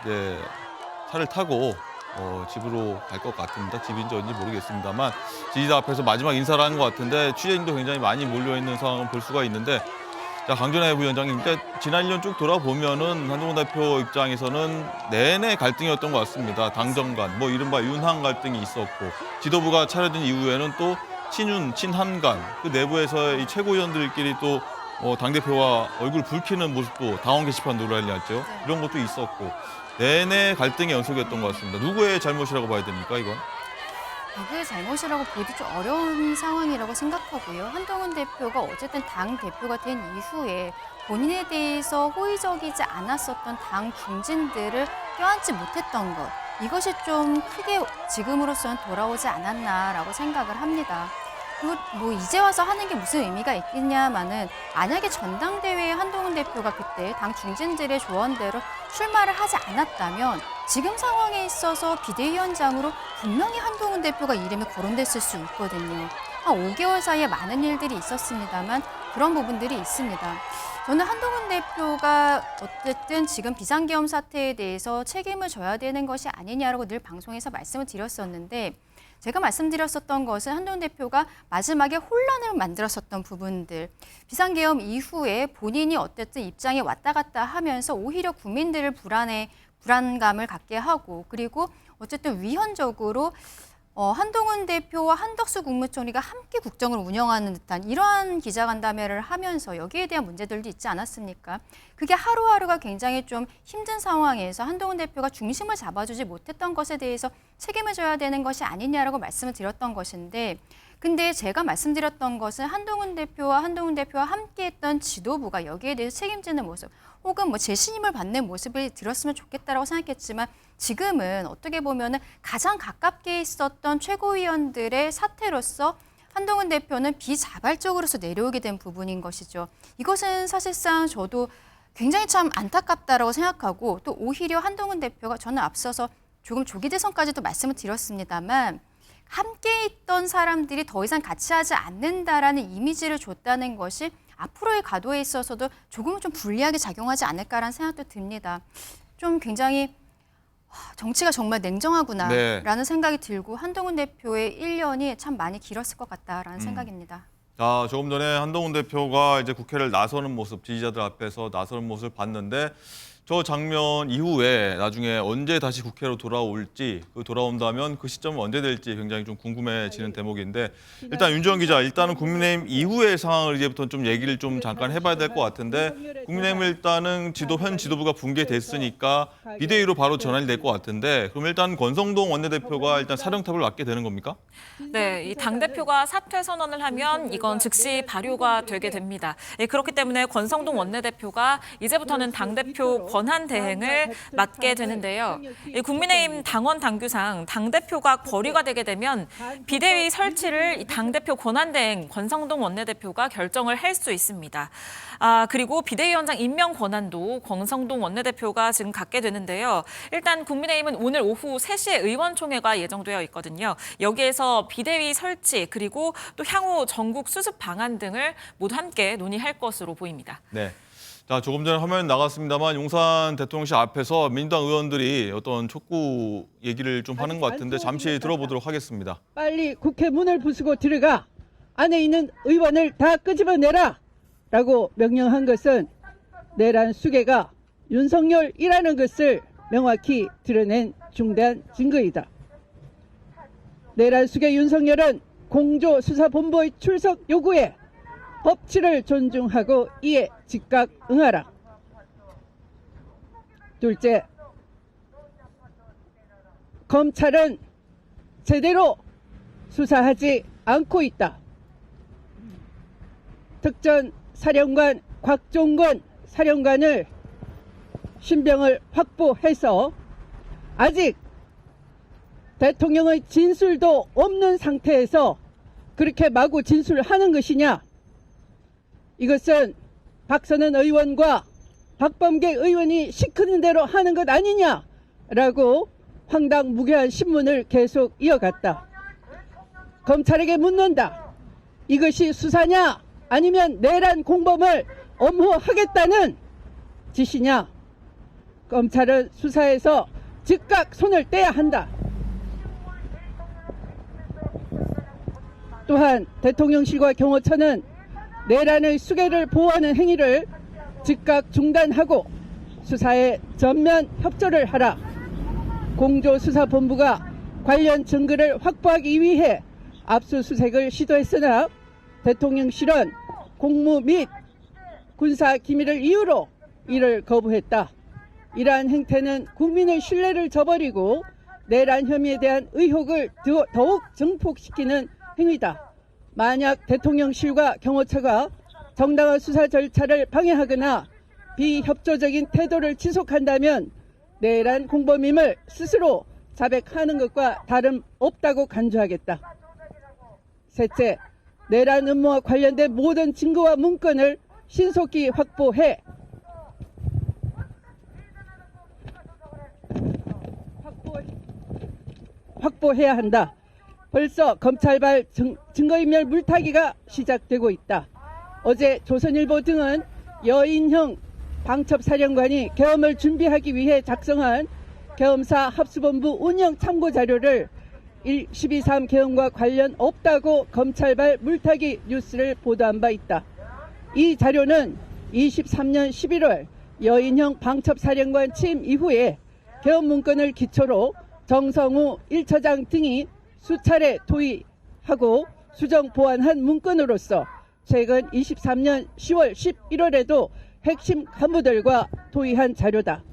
이제 차를 타고 집으로 갈 것 같습니다. 집인지 어딘지 모르겠습니다만 지지자 앞에서 마지막 인사를 하는 것 같은데 취재진도 굉장히 많이 몰려있는 상황을 볼 수가 있는데 자, 강준하 부위원장님, 그러니까 지난 1년 쭉 돌아보면은 한동훈 대표 입장에서는 내내 갈등이었던 것 같습니다. 당정 간, 뭐 이른바 윤한 갈등이 있었고 지도부가 차려진 이후에는 또 친윤, 친한 간, 그 내부에서 이 최고위원들끼리 또 당대표와 얼굴 붉히는 모습도 당원 게시판 논란이었죠. 이런 것도 있었고 내내 갈등의 연속이었던 것 같습니다. 누구의 잘못이라고 봐야 됩니까, 이건? 누구의 잘못이라고 보기도 좀 어려운 상황이라고 생각하고요. 한동훈 대표가 어쨌든 당 대표가 된 이후에 본인에 대해서 호의적이지 않았었던 당 중진들을 껴안지 못했던 것. 이것이 좀 크게 지금으로서는 돌아오지 않았나라고 생각을 합니다. 그리고 뭐 이제 와서 하는 게 무슨 의미가 있겠냐마는 만약에 전당대회에 한동훈 대표가 그때 당 중진들의 조언대로 출마를 하지 않았다면 지금 상황에 있어서 비대위원장으로 분명히 한동훈 대표가 이름이 거론됐을 수 있거든요. 한 5개월 사이에 많은 일들이 있었습니다만 그런 부분들이 있습니다. 저는 한동훈 대표가 어쨌든 지금 비상계엄 사태에 대해서 책임을 져야 되는 것이 아니냐라고 늘 방송에서 말씀을 드렸었는데 제가 말씀드렸었던 것은 한동훈 대표가 마지막에 혼란을 만들었었던 부분들. 비상계엄 이후에 본인이 어쨌든 입장에 왔다 갔다 하면서 오히려 국민들을 불안감을 갖게 하고 그리고 어쨌든 위헌적으로 한동훈 대표와 한덕수 국무총리가 함께 국정을 운영하는 듯한 이러한 기자간담회를 하면서 여기에 대한 문제들도 있지 않았습니까? 그게 하루하루가 굉장히 좀 힘든 상황에서 한동훈 대표가 중심을 잡아주지 못했던 것에 대해서 책임을 져야 되는 것이 아니냐라고 말씀을 드렸던 것인데 근데 제가 말씀드렸던 것은 한동훈 대표와 함께했던 지도부가 여기에 대해서 책임지는 모습 혹은 뭐 재신임을 받는 모습을 들었으면 좋겠다라고 생각했지만 지금은 어떻게 보면은 가장 가깝게 있었던 최고위원들의 사태로서 한동훈 대표는 비자발적으로서 내려오게 된 부분인 것이죠. 이것은 사실상 저도 굉장히 참 안타깝다라고 생각하고 또 오히려 한동훈 대표가 저는 앞서서 조금 조기 대선까지도 말씀을 드렸습니다만 함께 있던 사람들이 더 이상 같이 하지 않는다라는 이미지를 줬다는 것이 앞으로의 가도에 있어서도 조금은 좀 불리하게 작용하지 않을까라는 생각도 듭니다. 좀 굉장히 정치가 정말 냉정하구나라는 네. 생각이 들고 한동훈 대표의 1년이 참 많이 길었을 것 같다라는 생각입니다. 자, 조금 전에 한동훈 대표가 이제 국회를 나서는 모습, 지지자들 앞에서 나서는 모습을 봤는데 저 장면 이후에 나중에 언제 다시 국회로 돌아올지, 돌아온다면 그 시점은 언제 될지 굉장히 좀 궁금해지는 대목인데 일단 윤지원 기자, 일단은 국민의힘 이후의 상황을 이제부터 좀 얘기를 좀 잠깐 해봐야 될 것 같은데 국민의힘은 일단은 현 지도부가 붕괴됐으니까 비대위로 바로 전환이 될 것 같은데 그럼 일단 권성동 원내대표가 일단 사령탑을 맡게 되는 겁니까? 네, 이 당대표가 사퇴 선언을 하면 이건 즉시 발효가 되게 됩니다. 예, 그렇기 때문에 권성동 원내대표가 이제부터는 당대표 권한 대행을 맡게 되는데요. 이 국민의힘 당원 당규상 당대표가 거리가 되게 되면 비대위 설치를 이 당대표 권한 대행 권성동 원내대표가 결정을 할 수 있습니다. 그리고 비대위원장 임명 권한도 권성동 원내대표가 지금 갖게 되는데요. 일단 국민의힘은 오늘 오후 3시에 의원총회가 예정되어 있거든요. 여기에서 비대위 설치 그리고 또 향후 전국 수습 방안 등을 모두 함께 논의할 것으로 보입니다. 네. 자, 조금 전에 화면 나갔습니다만 용산 대통령실 앞에서 민주당 의원들이 어떤 촉구 얘기를 좀 하는 것 같은데 잠시 들어보도록 하겠습니다. 빨리 국회 문을 부수고 들어가 안에 있는 의원을 다 끄집어내라 라고 명령한 것은 내란 수괴가 윤석열이라는 것을 명확히 드러낸 중대한 증거이다. 내란 수괴 윤석열은 공조수사본부의 출석 요구에 법치를 존중하고 이에 즉각 응하라. 둘째, 검찰은 제대로 수사하지 않고 있다. 특전 사령관 곽종건 사령관을 신병을 확보해서 아직 대통령의 진술도 없는 상태에서 그렇게 마구 진술하는 것이냐? 이것은 박선은 의원과 박범계 의원이 시키는 대로 하는 것 아니냐라고 황당무계한 신문을 계속 이어갔다. 검찰에게 묻는다. 이것이 수사냐 아니면 내란 공범을 엄호하겠다는 짓이냐? 검찰은 수사에서 즉각 손을 떼야 한다. 또한 대통령실과 경호처는 내란의 수괴를 보호하는 행위를 즉각 중단하고 수사에 전면 협조를 하라. 공조수사본부가 관련 증거를 확보하기 위해 압수수색을 시도했으나 대통령실은 공무 및 군사 기밀을 이유로 이를 거부했다. 이러한 행태는 국민의 신뢰를 저버리고 내란 혐의에 대한 의혹을 더욱 증폭시키는 행위다. 만약 대통령실과 경호처가 정당한 수사 절차를 방해하거나 비협조적인 태도를 지속한다면 내란 공범임을 스스로 자백하는 것과 다름없다고 간주하겠다. 셋째, 내란 음모와 관련된 모든 증거와 문건을 신속히 확보해야 한다. 벌써 검찰발 증거인멸 물타기가 시작되고 있다. 어제 조선일보 등은 여인형 방첩사령관이 계엄을 준비하기 위해 작성한 계엄사 합수본부 운영 참고자료를 12.3 계엄과 관련 없다고 검찰발 물타기 뉴스를 보도한 바 있다. 이 자료는 23년 11월 여인형 방첩사령관 취임 이후에 계엄 문건을 기초로 정성우 1처장 등이 수차례 토의하고 수정 보완한 문건으로서 최근 23년 10월 11월에도 핵심 간부들과 토의한 자료다.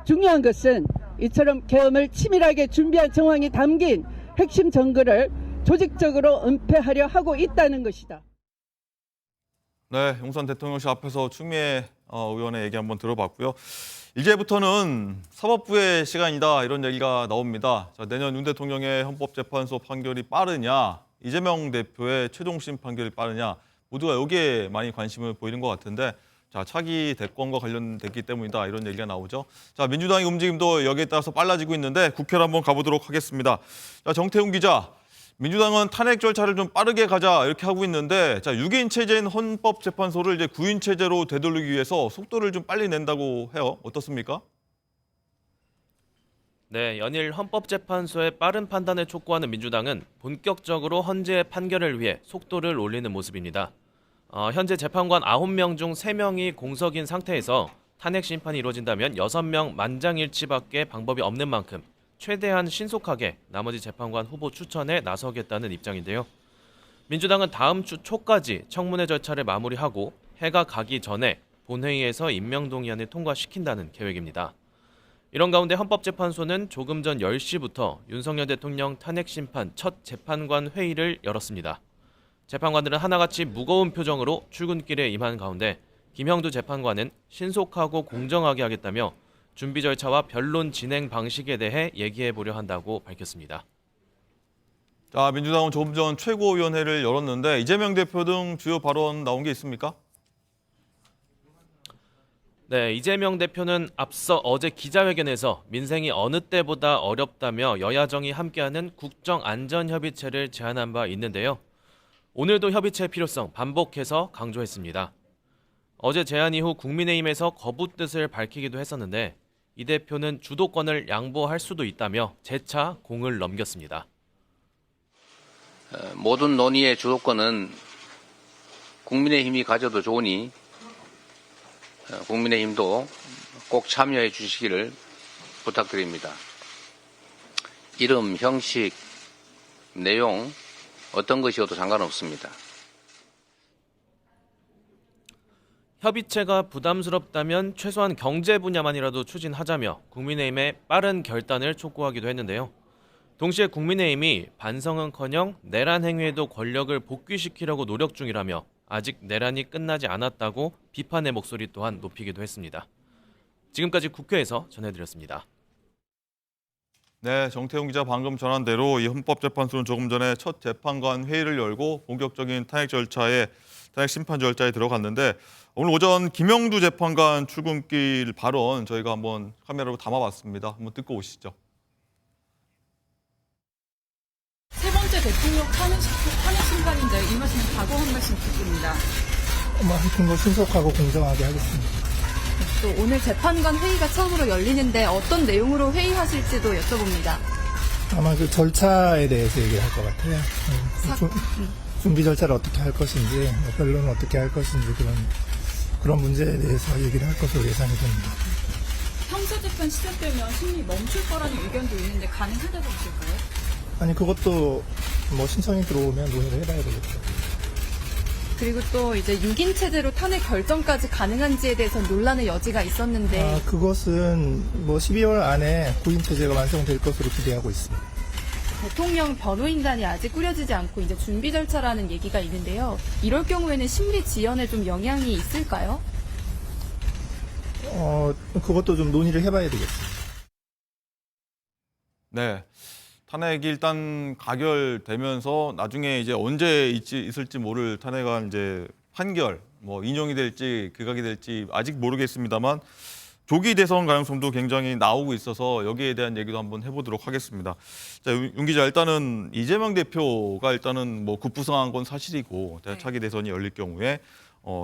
중요한 것은 이처럼 계엄을 치밀하게 준비한 정황이 담긴 핵심 증거를 조직적으로 은폐하려 하고 있다는 것이다. 네, 용산 대통령실 앞에서 추미애 의원의 얘기 한번 들어봤고요. 이제부터는 사법부의 시간이다 이런 얘기가 나옵니다. 자, 내년 윤 대통령의 헌법재판소 판결이 빠르냐, 이재명 대표의 최종심 판결이 빠르냐 모두가 여기에 많이 관심을 보이는 것 같은데 자, 차기 대권과 관련됐기 때문이다. 이런 얘기가 나오죠. 자, 민주당의 움직임도 여기에 따라서 빨라지고 있는데 국회로 한번 가보도록 하겠습니다. 자, 정태훈 기자. 민주당은 탄핵 절차를 좀 빠르게 가자 이렇게 하고 있는데 자, 6인 체제인 헌법재판소를 이제 9인 체제로 되돌리기 위해서 속도를 좀 빨리 낸다고 해요. 어떻습니까? 네, 연일 헌법재판소의 빠른 판단을 촉구하는 민주당은 본격적으로 헌재의 판결을 위해 속도를 올리는 모습입니다. 현재 재판관 9명 중 3명이 공석인 상태에서 탄핵 심판이 이루어진다면 6명 만장일치밖에 방법이 없는 만큼 최대한 신속하게 나머지 재판관 후보 추천에 나서겠다는 입장인데요. 민주당은 다음 주 초까지 청문회 절차를 마무리하고 해가 가기 전에 본회의에서 임명동의안을 통과시킨다는 계획입니다. 이런 가운데 헌법재판소는 조금 전 10시부터 윤석열 대통령 탄핵 심판 첫 재판관 회의를 열었습니다. 재판관들은 하나같이 무거운 표정으로 출근길에 임한 가운데 김형두 재판관은 신속하고 공정하게 하겠다며 준비 절차와 변론 진행 방식에 대해 얘기해 보려 한다고 밝혔습니다. 자, 민주당은 조금 전 최고위원회를 열었는데 이재명 대표 등 주요 발언 나온 게 있습니까? 네, 이재명 대표는 앞서 어제 기자회견에서 민생이 어느 때보다 어렵다며 여야정이 함께하는 국정안전협의체를 제안한 바 있는데요. 오늘도 협의체의 필요성 반복해서 강조했습니다. 어제 제안 이후 국민의힘에서 거부 뜻을 밝히기도 했었는데 이 대표는 주도권을 양보할 수도 있다며 재차 공을 넘겼습니다. 모든 논의의 주도권은 국민의힘이 가져도 좋으니 국민의힘도 꼭 참여해 주시기를 부탁드립니다. 이름, 형식, 내용 어떤 것이어도 상관없습니다. 협의체가 부담스럽다면 최소한 경제 분야만이라도 추진하자며 국민의힘의 빠른 결단을 촉구하기도 했는데요. 동시에 국민의힘이 반성은커녕 내란 행위에도 권력을 복귀시키려고 노력 중이라며 아직 내란이 끝나지 않았다고 비판의 목소리 또한 높이기도 했습니다. 지금까지 국회에서 전해드렸습니다. 네, 정태훈 기자 방금 전한 대로 이 헌법재판소는 조금 전에 첫 재판관 회의를 열고 본격적인 탄핵 심판 절차에 들어갔는데 오늘 오전 김형두 재판관 출근길 발언 저희가 한번 카메라로 담아봤습니다. 한번 듣고 오시죠. 세 번째 대통령 탄핵 심판인데 이 말씀 각오 한 말씀 부탁드립니다. 하여튼 뭐 신속하고 공정하게 하겠습니다. 또 오늘 재판관 회의가 처음으로 열리는데 어떤 내용으로 회의하실지도 여쭤봅니다. 아마 그 절차에 대해서 얘기할 것 같아요. 준비 절차를 어떻게 할 것인지, 변론을 어떻게 할 것인지 그런 문제에 대해서 얘기를 할 것으로 예상이 됩니다. 형사재판 시작되면 심리 멈출 거라는 의견도 있는데 가능하다고 보실까요? 아니 그것도 뭐 신청이 들어오면 논의를 해봐야 되겠죠. 그리고 또 이제 6인 체제로 탄핵 결정까지 가능한지에 대해서 논란의 여지가 있었는데 그것은 뭐 12월 안에 9인 체제가 완성될 것으로 기대하고 있습니다. 대통령 변호인단이 아직 꾸려지지 않고 이제 준비 절차라는 얘기가 있는데요. 이럴 경우에는 심리 지연에 좀 영향이 있을까요? 그것도 좀 논의를 해봐야 되겠습니다. 네. 탄핵이 일단 가결되면서 나중에 이제 언제 있을지 모를 탄핵안 이제 판결, 뭐 인용이 될지 기각이 될지 아직 모르겠습니다만 조기 대선 가능성도 굉장히 나오고 있어서 여기에 대한 얘기도 한번 해보도록 하겠습니다. 자, 윤 기자 일단은 이재명 대표가 일단은 뭐 급부상한 건 사실이고 차기 대선이 열릴 경우에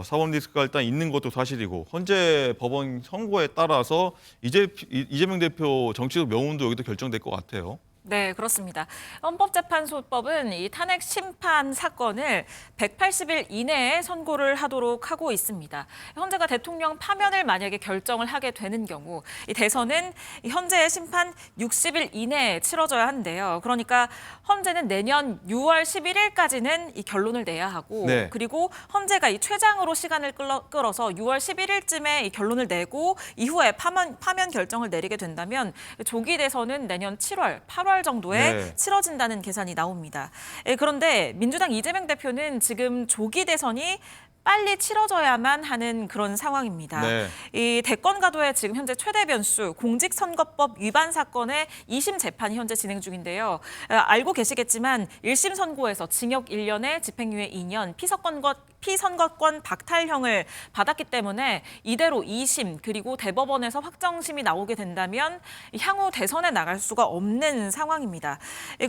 사법 리스크가 일단 있는 것도 사실이고 헌재 법원 선고에 따라서 이재명 대표 정치적 명운도 여기도 결정될 것 같아요. 네, 그렇습니다. 헌법재판소법은 이 탄핵 심판 사건을 180일 이내에 선고를 하도록 하고 있습니다. 헌재가 대통령 파면을 만약에 결정을 하게 되는 경우 이 대선은 현재의 심판 60일 이내에 치러져야 하는데요. 그러니까 헌재는 내년 6월 11일까지는 이 결론을 내야 하고 네. 그리고 헌재가 이 최장으로 시간을 끌어서 6월 11일쯤에 이 결론을 내고 이후에 파면 결정을 내리게 된다면 조기 대선은 내년 7월, 8월 정도에 네. 치러진다는 계산이 나옵니다. 그런데 민주당 이재명 대표는 지금 조기 대선이 빨리 치러져야만 하는 그런 상황입니다. 네. 이 대권 가도의 지금 현재 최대 변수 공직선거법 위반 사건의 2심 재판이 현재 진행 중인데요. 알고 계시겠지만 1심 선고에서 징역 1년에 집행유예 2년, 피선거권 피선거권 박탈형을 받았기 때문에 이대로 2심 그리고 대법원에서 확정심이 나오게 된다면 향후 대선에 나갈 수가 없는 상황입니다.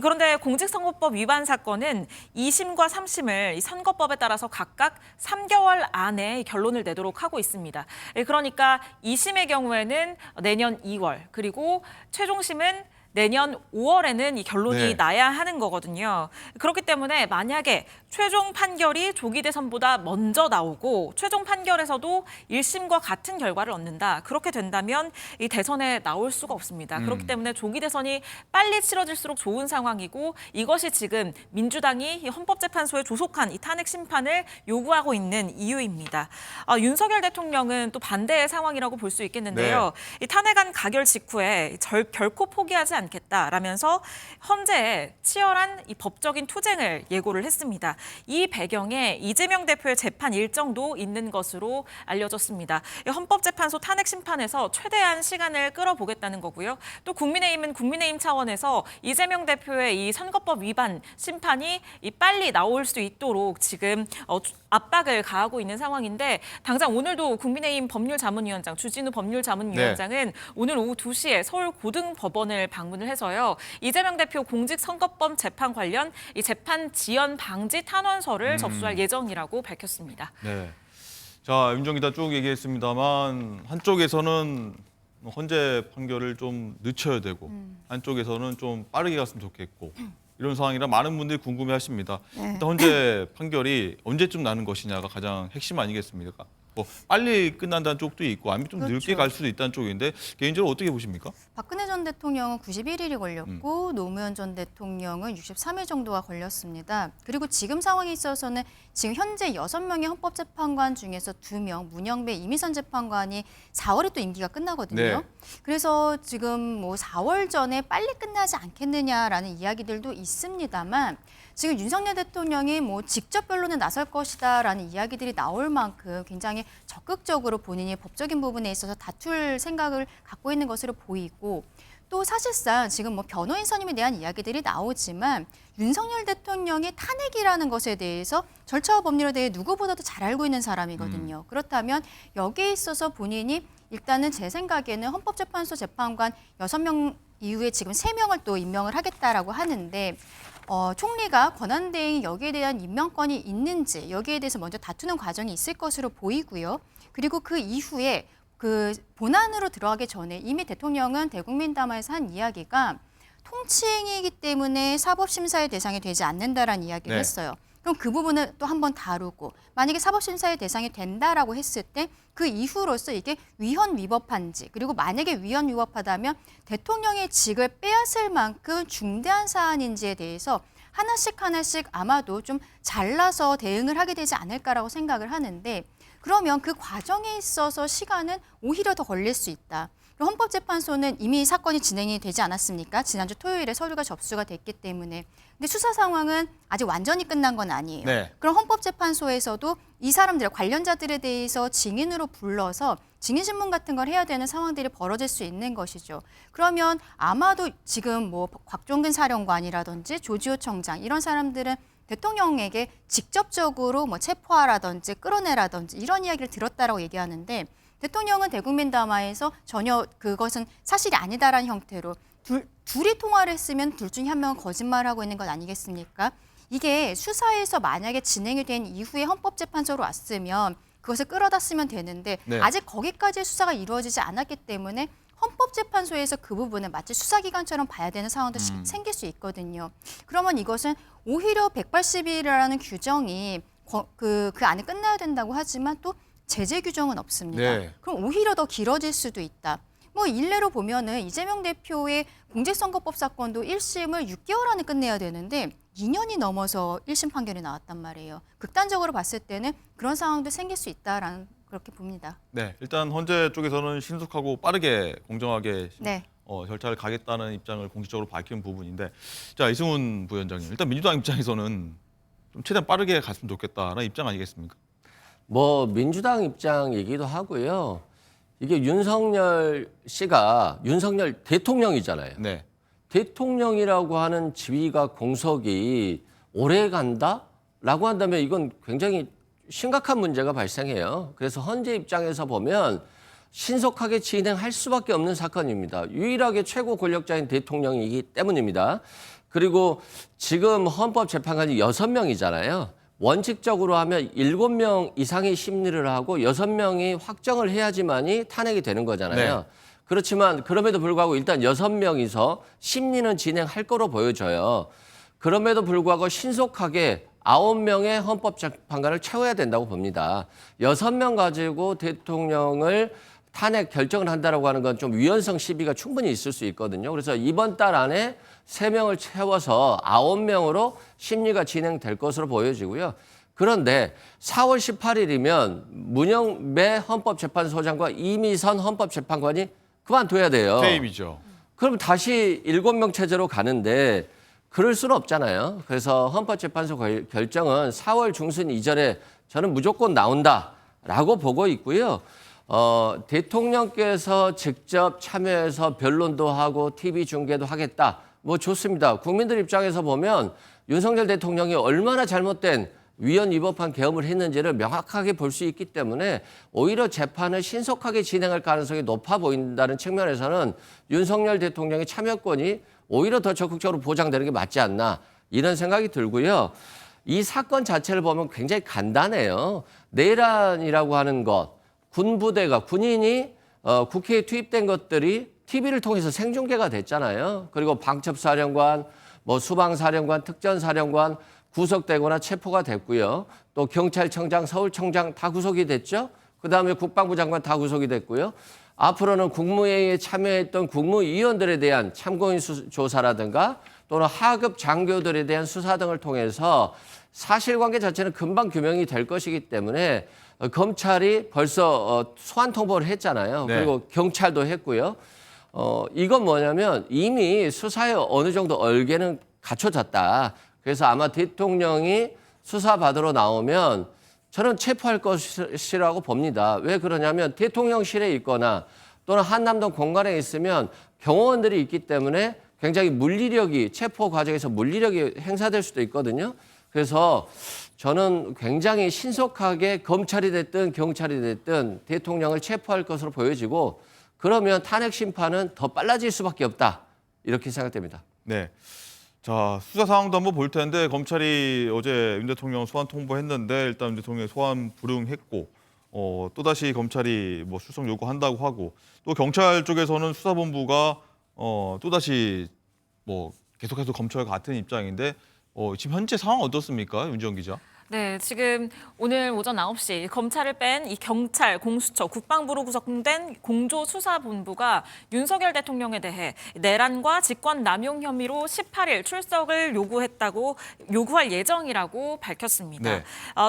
그런데 공직선거법 위반 사건은 2심과 3심을 이 선거법에 따라서 각각 3개월 안에 결론을 내도록 하고 있습니다. 그러니까 2심의 경우에는 내년 2월 그리고 최종심은 내년 5월에는 이 결론이 네. 나야 하는 거거든요. 그렇기 때문에 만약에 최종 판결이 조기 대선보다 먼저 나오고 최종 판결에서도 1심과 같은 결과를 얻는다. 그렇게 된다면 이 대선에 나올 수가 없습니다. 그렇기 때문에 조기 대선이 빨리 치러질수록 좋은 상황이고 이것이 지금 민주당이 이 헌법재판소에 조속한 이 탄핵 심판을 요구하고 있는 이유입니다. 윤석열 대통령은 또 반대의 상황이라고 볼 수 있겠는데요. 이 탄핵안 가결 직후에 결코 포기하지 않겠다라면서 헌재에 치열한 이 법적인 투쟁을 예고를 했습니다. 이 배경에 이재명 대표의 재판 일정도 있는 것으로 알려졌습니다. 헌법재판소 탄핵 심판에서 최대한 시간을 끌어보겠다는 거고요. 또 국민의힘은 국민의힘 차원에서 이재명 대표의 이 선거법 위반 심판이 빨리 나올 수 있도록 지금 압박을 가하고 있는 상황인데 당장 오늘도 국민의힘 법률자문위원장 주진우 법률자문위원장은 오늘 오후 2시에 서울 고등법원을 방문을 해서요. 이재명 대표 공직선거법 재판 관련 이 재판 지연 방지 탄원서를 접수할 예정이라고 밝혔습니다. 네. 자, 윤정 기자 쭉 얘기했습니다만 한쪽에서는 헌재 판결을 좀 늦춰야 되고 한쪽에서는 좀 빠르게 갔으면 좋겠고 이런 상황이라 많은 분들이 궁금해하십니다. 일단 헌재 판결이 언제쯤 나는 것이냐가 가장 핵심 아니겠습니까? 뭐 빨리 끝난다는 쪽도 있고 아니면 좀 늦게 갈 수도 있다는 쪽인데 개인적으로 어떻게 보십니까? 박근혜 전 대통령은 91일이 걸렸고 노무현 전 대통령은 63일 정도가 걸렸습니다. 그리고 지금 상황에 있어서는 지금 현재 6명의 헌법재판관 중에서 2명, 문영배, 이미선 재판관이 4월에 또 임기가 끝나거든요. 네. 그래서 지금 뭐 4월 전에 빨리 끝나지 않겠느냐라는 이야기들도 있습니다만 지금 윤석열 대통령이 뭐 직접 변론에 나설 것이다라는 이야기들이 나올 만큼 굉장히 적극적으로 본인이 법적인 부분에 있어서 다툴 생각을 갖고 있는 것으로 보이고 또 사실상 지금 뭐 변호인 선임에 대한 이야기들이 나오지만 윤석열 대통령이 탄핵이라는 것에 대해서 절차와 법률에 대해 누구보다도 잘 알고 있는 사람이거든요. 그렇다면 여기에 있어서 본인이 일단은 제 생각에는 헌법재판소 재판관 6명 이후에 지금 3명을 또 임명을 하겠다라고 하는데 총리가 권한대행 여기에 대한 임명권이 있는지 여기에 대해서 먼저 다투는 과정이 있을 것으로 보이고요. 그리고 그 이후에 그 본안으로 들어가기 전에 이미 대통령은 대국민담화에서 한 이야기가 통치행위이기 때문에 사법심사의 대상이 되지 않는다라는 이야기를 했어요. 그럼 그 부분을 또 한번 다루고 만약에 사법심사의 대상이 된다라고 했을 때 그 이후로서 이게 위헌 위법한지 그리고 만약에 위헌 위법하다면 대통령의 직을 빼앗을 만큼 중대한 사안인지에 대해서 하나씩 아마도 좀 잘라서 대응을 하게 되지 않을까라고 생각을 하는데 그러면 그 과정에 있어서 시간은 오히려 더 걸릴 수 있다. 헌법재판소는 이미 사건이 진행이 되지 않았습니까? 지난주 토요일에 서류가 접수가 됐기 때문에. 근데 수사 상황은 아직 완전히 끝난 건 아니에요. 네. 그럼 헌법재판소에서도 이 사람들, 관련자들에 대해서 증인으로 불러서 증인신문 같은 걸 해야 되는 상황들이 벌어질 수 있는 것이죠. 그러면 아마도 지금 뭐 곽종근 사령관이라든지 조지호 청장 이런 사람들은 대통령에게 직접적으로 뭐 체포하라든지 끌어내라든지 이런 이야기를 들었다라고 얘기하는데 대통령은 대국민담화에서 전혀 그것은 사실이 아니다라는 형태로 둘이 통화를 했으면 둘 중에 한 명은 거짓말하고 있는 것 아니겠습니까? 이게 수사에서 만약에 진행이 된 이후에 헌법재판소로 왔으면 그것을 끌어다 쓰면 되는데 아직 거기까지의 수사가 이루어지지 않았기 때문에 헌법재판소에서 그 부분을 마치 수사기관처럼 봐야 되는 상황도 생길 수 있거든요. 그러면 이것은 오히려 180일이라는 규정이 그 안에 끝나야 된다고 하지만 또 제재 규정은 없습니다. 네. 그럼 오히려 더 길어질 수도 있다. 뭐 일례로 보면은 이재명 대표의 공직선거법 사건도 1심을 6개월 안에 끝내야 되는데 2년이 넘어서 1심 판결이 나왔단 말이에요. 극단적으로 봤을 때는 그런 상황도 생길 수 있다라는 그렇게 봅니다. 네, 일단 헌재 쪽에서는 신속하고 빠르게 공정하게 네. 절차를 가겠다는 입장을 공식적으로 밝힌 부분인데, 자 이승훈 부위원장님, 일단 민주당 입장에서는 좀 최대한 빠르게 갔으면 좋겠다라는 입장 아니겠습니까? 뭐 민주당 입장 얘기도 하고요. 이게 윤석열 씨가 윤석열 대통령이잖아요. 네. 대통령이라고 하는 지위가 공석이 오래 간다라고 한다면 이건 굉장히 심각한 문제가 발생해요. 그래서 헌재 입장에서 보면 신속하게 진행할 수밖에 없는 사건입니다. 유일하게 최고 권력자인 대통령이기 때문입니다. 그리고 지금 헌법재판관이 6명이잖아요. 원칙적으로 하면 7명 이상이 심리를 하고 6명이 확정을 해야지만이 탄핵이 되는 거잖아요. 네. 그렇지만 그럼에도 불구하고 일단 6명이서 심리는 진행할 거로 보여져요. 그럼에도 불구하고 신속하게 9명의 헌법재판관을 채워야 된다고 봅니다. 6명 가지고 대통령을 탄핵 결정을 한다라고 하는 건 좀 위헌성 시비가 충분히 있을 수 있거든요. 그래서 이번 달 안에 3명을 채워서 9명으로 심리가 진행될 것으로 보여지고요. 그런데 4월 18일이면 문영배 헌법재판소장과 이미선 헌법재판관이 그만둬야 돼요. 퇴임이죠. 그럼 다시 7명 체제로 가는데 그럴 수는 없잖아요. 그래서 헌법재판소 결정은 4월 중순 이전에 저는 무조건 나온다라고 보고 있고요. 대통령께서 직접 참여해서 변론도 하고 TV 중계도 하겠다. 뭐 좋습니다. 국민들 입장에서 보면 윤석열 대통령이 얼마나 잘못된 위헌 위법한 계엄을 했는지를 명확하게 볼 수 있기 때문에 오히려 재판을 신속하게 진행할 가능성이 높아 보인다는 측면에서는 윤석열 대통령의 참여권이 오히려 더 적극적으로 보장되는 게 맞지 않나 이런 생각이 들고요. 이 사건 자체를 보면 굉장히 간단해요. 내란이라고 하는 것, 군부대가 군인이 국회에 투입된 것들이 TV를 통해서 생중계가 됐잖아요. 그리고 방첩사령관, 뭐 수방사령관, 특전사령관 구속되거나 체포가 됐고요. 또 경찰청장, 서울청장 다 구속이 됐죠. 그다음에 국방부 장관 다 구속이 됐고요. 앞으로는 국무회의에 참여했던 국무위원들에 대한 참고인 조사라든가 또는 하급 장교들에 대한 수사 등을 통해서 사실관계 자체는 금방 규명이 될 것이기 때문에 검찰이 벌써 소환 통보를 했잖아요. 네. 그리고 경찰도 했고요. 이건 뭐냐면 이미 수사에 어느 정도 얼개는 갖춰졌다. 그래서 아마 대통령이 수사받으러 나오면 저는 체포할 것이라고 봅니다. 왜 그러냐면 대통령실에 있거나 또는 한남동 공간에 있으면 경호원들이 있기 때문에 굉장히 물리력이 체포 과정에서 물리력이 행사될 수도 있거든요. 그래서 저는 굉장히 신속하게 검찰이 됐든 경찰이 됐든 대통령을 체포할 것으로 보여지고 그러면 탄핵 심판은 더 빨라질 수밖에 없다. 이렇게 생각됩니다. 네. 자, 수사 상황도 한번 볼 텐데 검찰이 어제 윤 대통령 소환 통보했는데 일단 윤 대통령이 소환 불응했고 또다시 검찰이 뭐 출석 요구한다고 하고 또 경찰 쪽에서는 수사본부가 또다시 뭐 계속해서 검찰과 같은 입장인데 지금 현재 상황 어떻습니까? 윤지영 기자. 네, 지금 오늘 오전 9시 검찰을 뺀 이 경찰, 공수처, 국방부로 구성된 공조수사본부가 윤석열 대통령에 대해 내란과 직권남용 혐의로 18일 출석을 요구할 예정이라고 밝혔습니다. 네.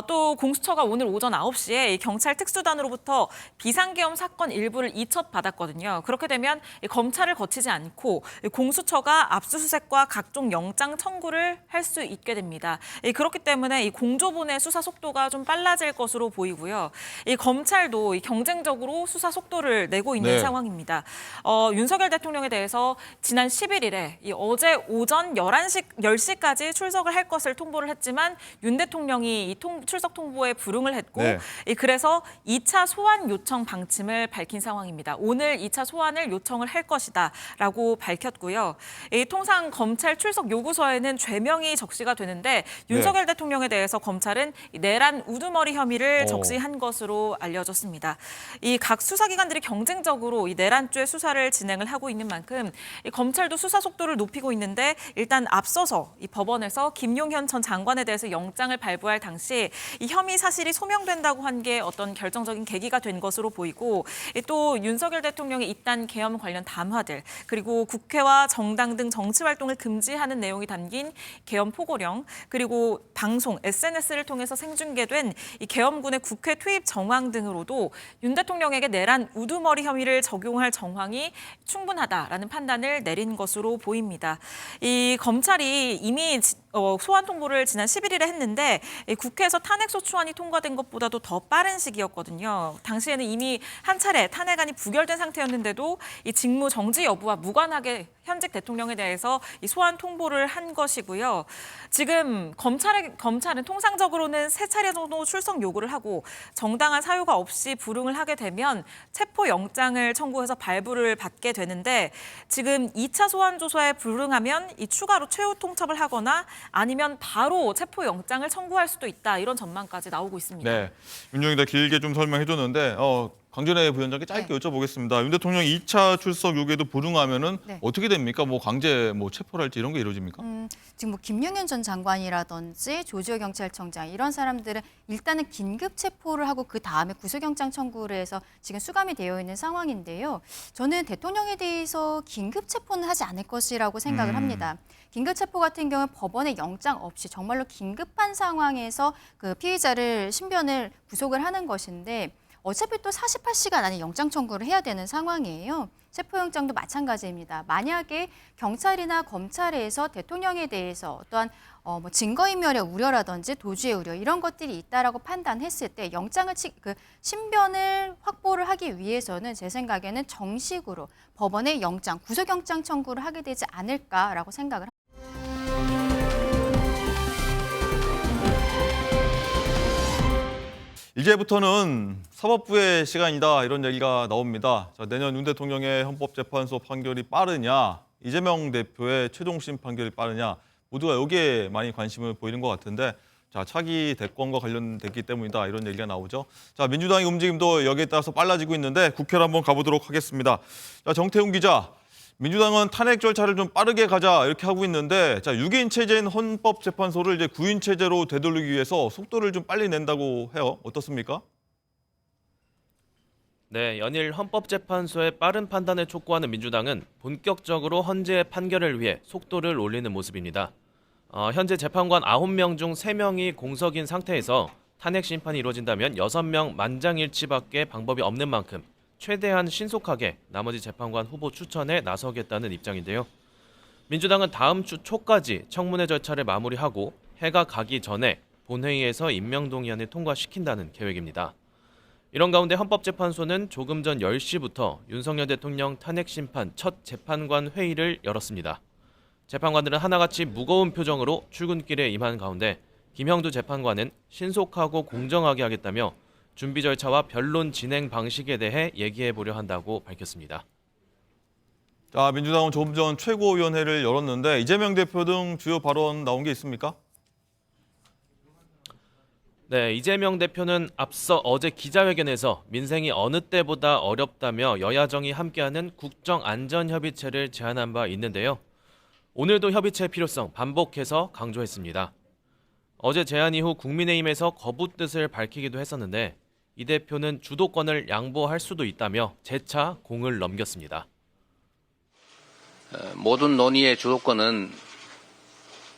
또 공수처가 오늘 오전 9시에 이 경찰 특수단으로부터 비상계엄 사건 일부를 이첩받았거든요. 그렇게 되면 이 검찰을 거치지 않고 공수처가 압수수색과 각종 영장 청구를 할 수 있게 됩니다. 그렇기 때문에 이 공조본의 수사 속도가 좀 빨라질 것으로 보이고요. 이 검찰도 이 경쟁적으로 수사 속도를 내고 있는 네. 상황입니다. 윤석열 대통령에 대해서 지난 11일에 어제 오전 10시까지 출석을 할 것을 통보를 했지만 윤 대통령이 이 출석 통보에 불응을 했고 네. 그래서 2차 소환 요청 방침을 밝힌 상황입니다. 오늘 2차 소환을 요청을 할 것이다라고 밝혔고요. 통상 검찰 출석 요구서에는 죄명이 적시가 되는데 윤석열 대통령에 대해서 검찰은 내란 우두머리 혐의를 적시한 것으로 알려졌습니다. 이 각 수사기관들이 경쟁적으로 이 내란죄 수사를 진행을 하고 있는 만큼 이 검찰도 수사 속도를 높이고 있는데 일단 앞서서 이 법원에서 김용현 전 장관에 대해서 영장을 발부할 당시 이 혐의 사실이 소명된다고 한 게 어떤 결정적인 계기가 된 것으로 보이고 또 윤석열 대통령의 이딴 계엄 관련 담화들 그리고 국회와 정당 등 정치 활동을 금지하는 내용이 담긴 계엄 포고령 그리고 방송, SNS를 통해서 생중계된 이 계엄군의 국회 투입 정황 등으로도 윤 대통령에게 내란 우두머리 혐의를 적용할 정황이 충분하다라는 판단을 내린 것으로 보입니다. 이 검찰이 이미 소환 통보를 지난 11일에 했는데 이 국회에서 탄핵소추안이 통과된 것보다도 더 빠른 시기였거든요. 당시에는 이미 한 차례 탄핵안이 부결된 상태였는데도 이 직무 정지 여부와 무관하게 현직 대통령에 대해서 이 소환 통보를 한 것이고요. 지금 검찰은 통상적으로는 3차례 정도 출석 요구를 하고 정당한 사유가 없이 불응을 하게 되면 체포영장을 청구해서 발부를 받게 되는데 지금 2차 소환 조사에 불응하면 이 추가로 최후 통첩을 하거나 아니면 바로 체포영장을 청구할 수도 있다. 이런 전망까지 나오고 있습니다. 네, 윤종이가 길게 좀 설명해줬는데 강전혜 부위원장께 짧게 여쭤보겠습니다. 윤 대통령 2차 출석 요구에도 불응하면은 네. 어떻게 됩니까? 뭐 강제 체포랄지 이런 게 이루어집니까? 지금 뭐 김용현 전 장관이라든지 조지호 경찰청장 이런 사람들은 일단은 긴급 체포를 하고 그 다음에 구속영장 청구를 해서 지금 수감이 되어 있는 상황인데요. 저는 대통령에 대해서 긴급 체포는 하지 않을 것이라고 생각을 합니다. 긴급 체포 같은 경우는 법원의 영장 없이 정말로 긴급한 상황에서 그 피의자를 신변을 구속을 하는 것인데 어차피 또 48시간 안에 영장 청구를 해야 되는 상황이에요. 체포영장도 마찬가지입니다. 만약에 경찰이나 검찰에서 대통령에 대해서 어떠한 뭐 증거인멸의 우려라든지 도주의 우려 이런 것들이 있다라고 판단했을 때 영장을 신변을 확보를 하기 위해서는 제 생각에는 정식으로 법원의 영장, 구속영장 청구를 하게 되지 않을까라고 생각을 합니다. 이제부터는 사법부의 시간이다 이런 얘기가 나옵니다. 자, 내년 윤 대통령의 헌법재판소 판결이 빠르냐, 이재명 대표의 최종심 판결이 빠르냐 모두가 여기에 많이 관심을 보이는 것 같은데 자, 차기 대권과 관련됐기 때문이다 이런 얘기가 나오죠. 자, 민주당의 움직임도 여기에 따라서 빨라지고 있는데 국회로 한번 가보도록 하겠습니다. 자, 정태훈 기자. 민주당은 탄핵 절차를 좀 빠르게 가자 이렇게 하고 있는데 자 6인 체제인 헌법재판소를 이제 9인 체제로 되돌리기 위해서 속도를 좀 빨리 낸다고 해요. 어떻습니까? 네, 연일 헌법재판소의 빠른 판단을 촉구하는 민주당은 본격적으로 헌재의 판결을 위해 속도를 올리는 모습입니다. 현재 재판관 9명 중 3명이 공석인 상태에서 탄핵 심판이 이루어진다면 6명 만장일치밖에 방법이 없는 만큼 최대한 신속하게 나머지 재판관 후보 추천에 나서겠다는 입장인데요. 민주당은 다음 주 초까지 청문회 절차를 마무리하고 해가 가기 전에 본회의에서 임명동의안을 통과시킨다는 계획입니다. 이런 가운데 헌법재판소는 조금 전 10시부터 윤석열 대통령 탄핵 심판 첫 재판관 회의를 열었습니다. 재판관들은 하나같이 무거운 표정으로 출근길에 임한 가운데 김형두 재판관은 신속하고 공정하게 하겠다며 준비 절차와 변론 진행 방식에 대해 얘기해 보려 한다고 밝혔습니다. 자, 민주당은 조금 전 최고위원회를 열었는데 이재명 대표 등 주요 발언 나온 게 있습니까? 네, 이재명 대표는 앞서 어제 기자회견에서 민생이 어느 때보다 어렵다며 여야정이 함께하는 국정안전협의체를 제안한 바 있는데요. 오늘도 협의체의 필요성 반복해서 강조했습니다. 어제 제안 이후 국민의힘에서 거부 뜻을 밝히기도 했었는데 이 대표는 주도권을 양보할 수도 있다며 재차 공을 넘겼습니다. 모든 논의의 주도권은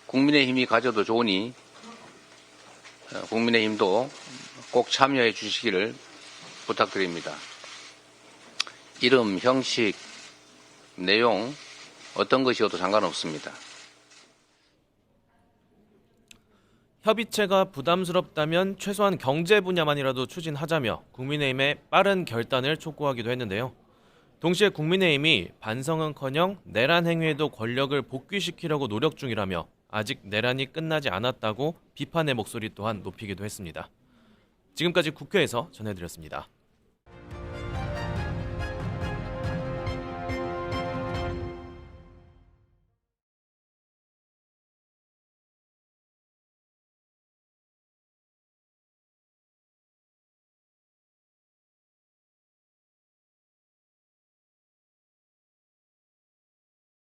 국민의힘이 가져도 좋으니 국민의힘도 꼭 참여해 주시기를 부탁드립니다. 이름, 형식, 내용 어떤 것이어도 상관없습니다. 협의체가 부담스럽다면 최소한 경제 분야만이라도 추진하자며 국민의힘의 빠른 결단을 촉구하기도 했는데요. 동시에 국민의힘이 반성은커녕 내란 행위에도 권력을 복귀시키려고 노력 중이라며 아직 내란이 끝나지 않았다고 비판의 목소리 또한 높이기도 했습니다. 지금까지 국회에서 전해드렸습니다.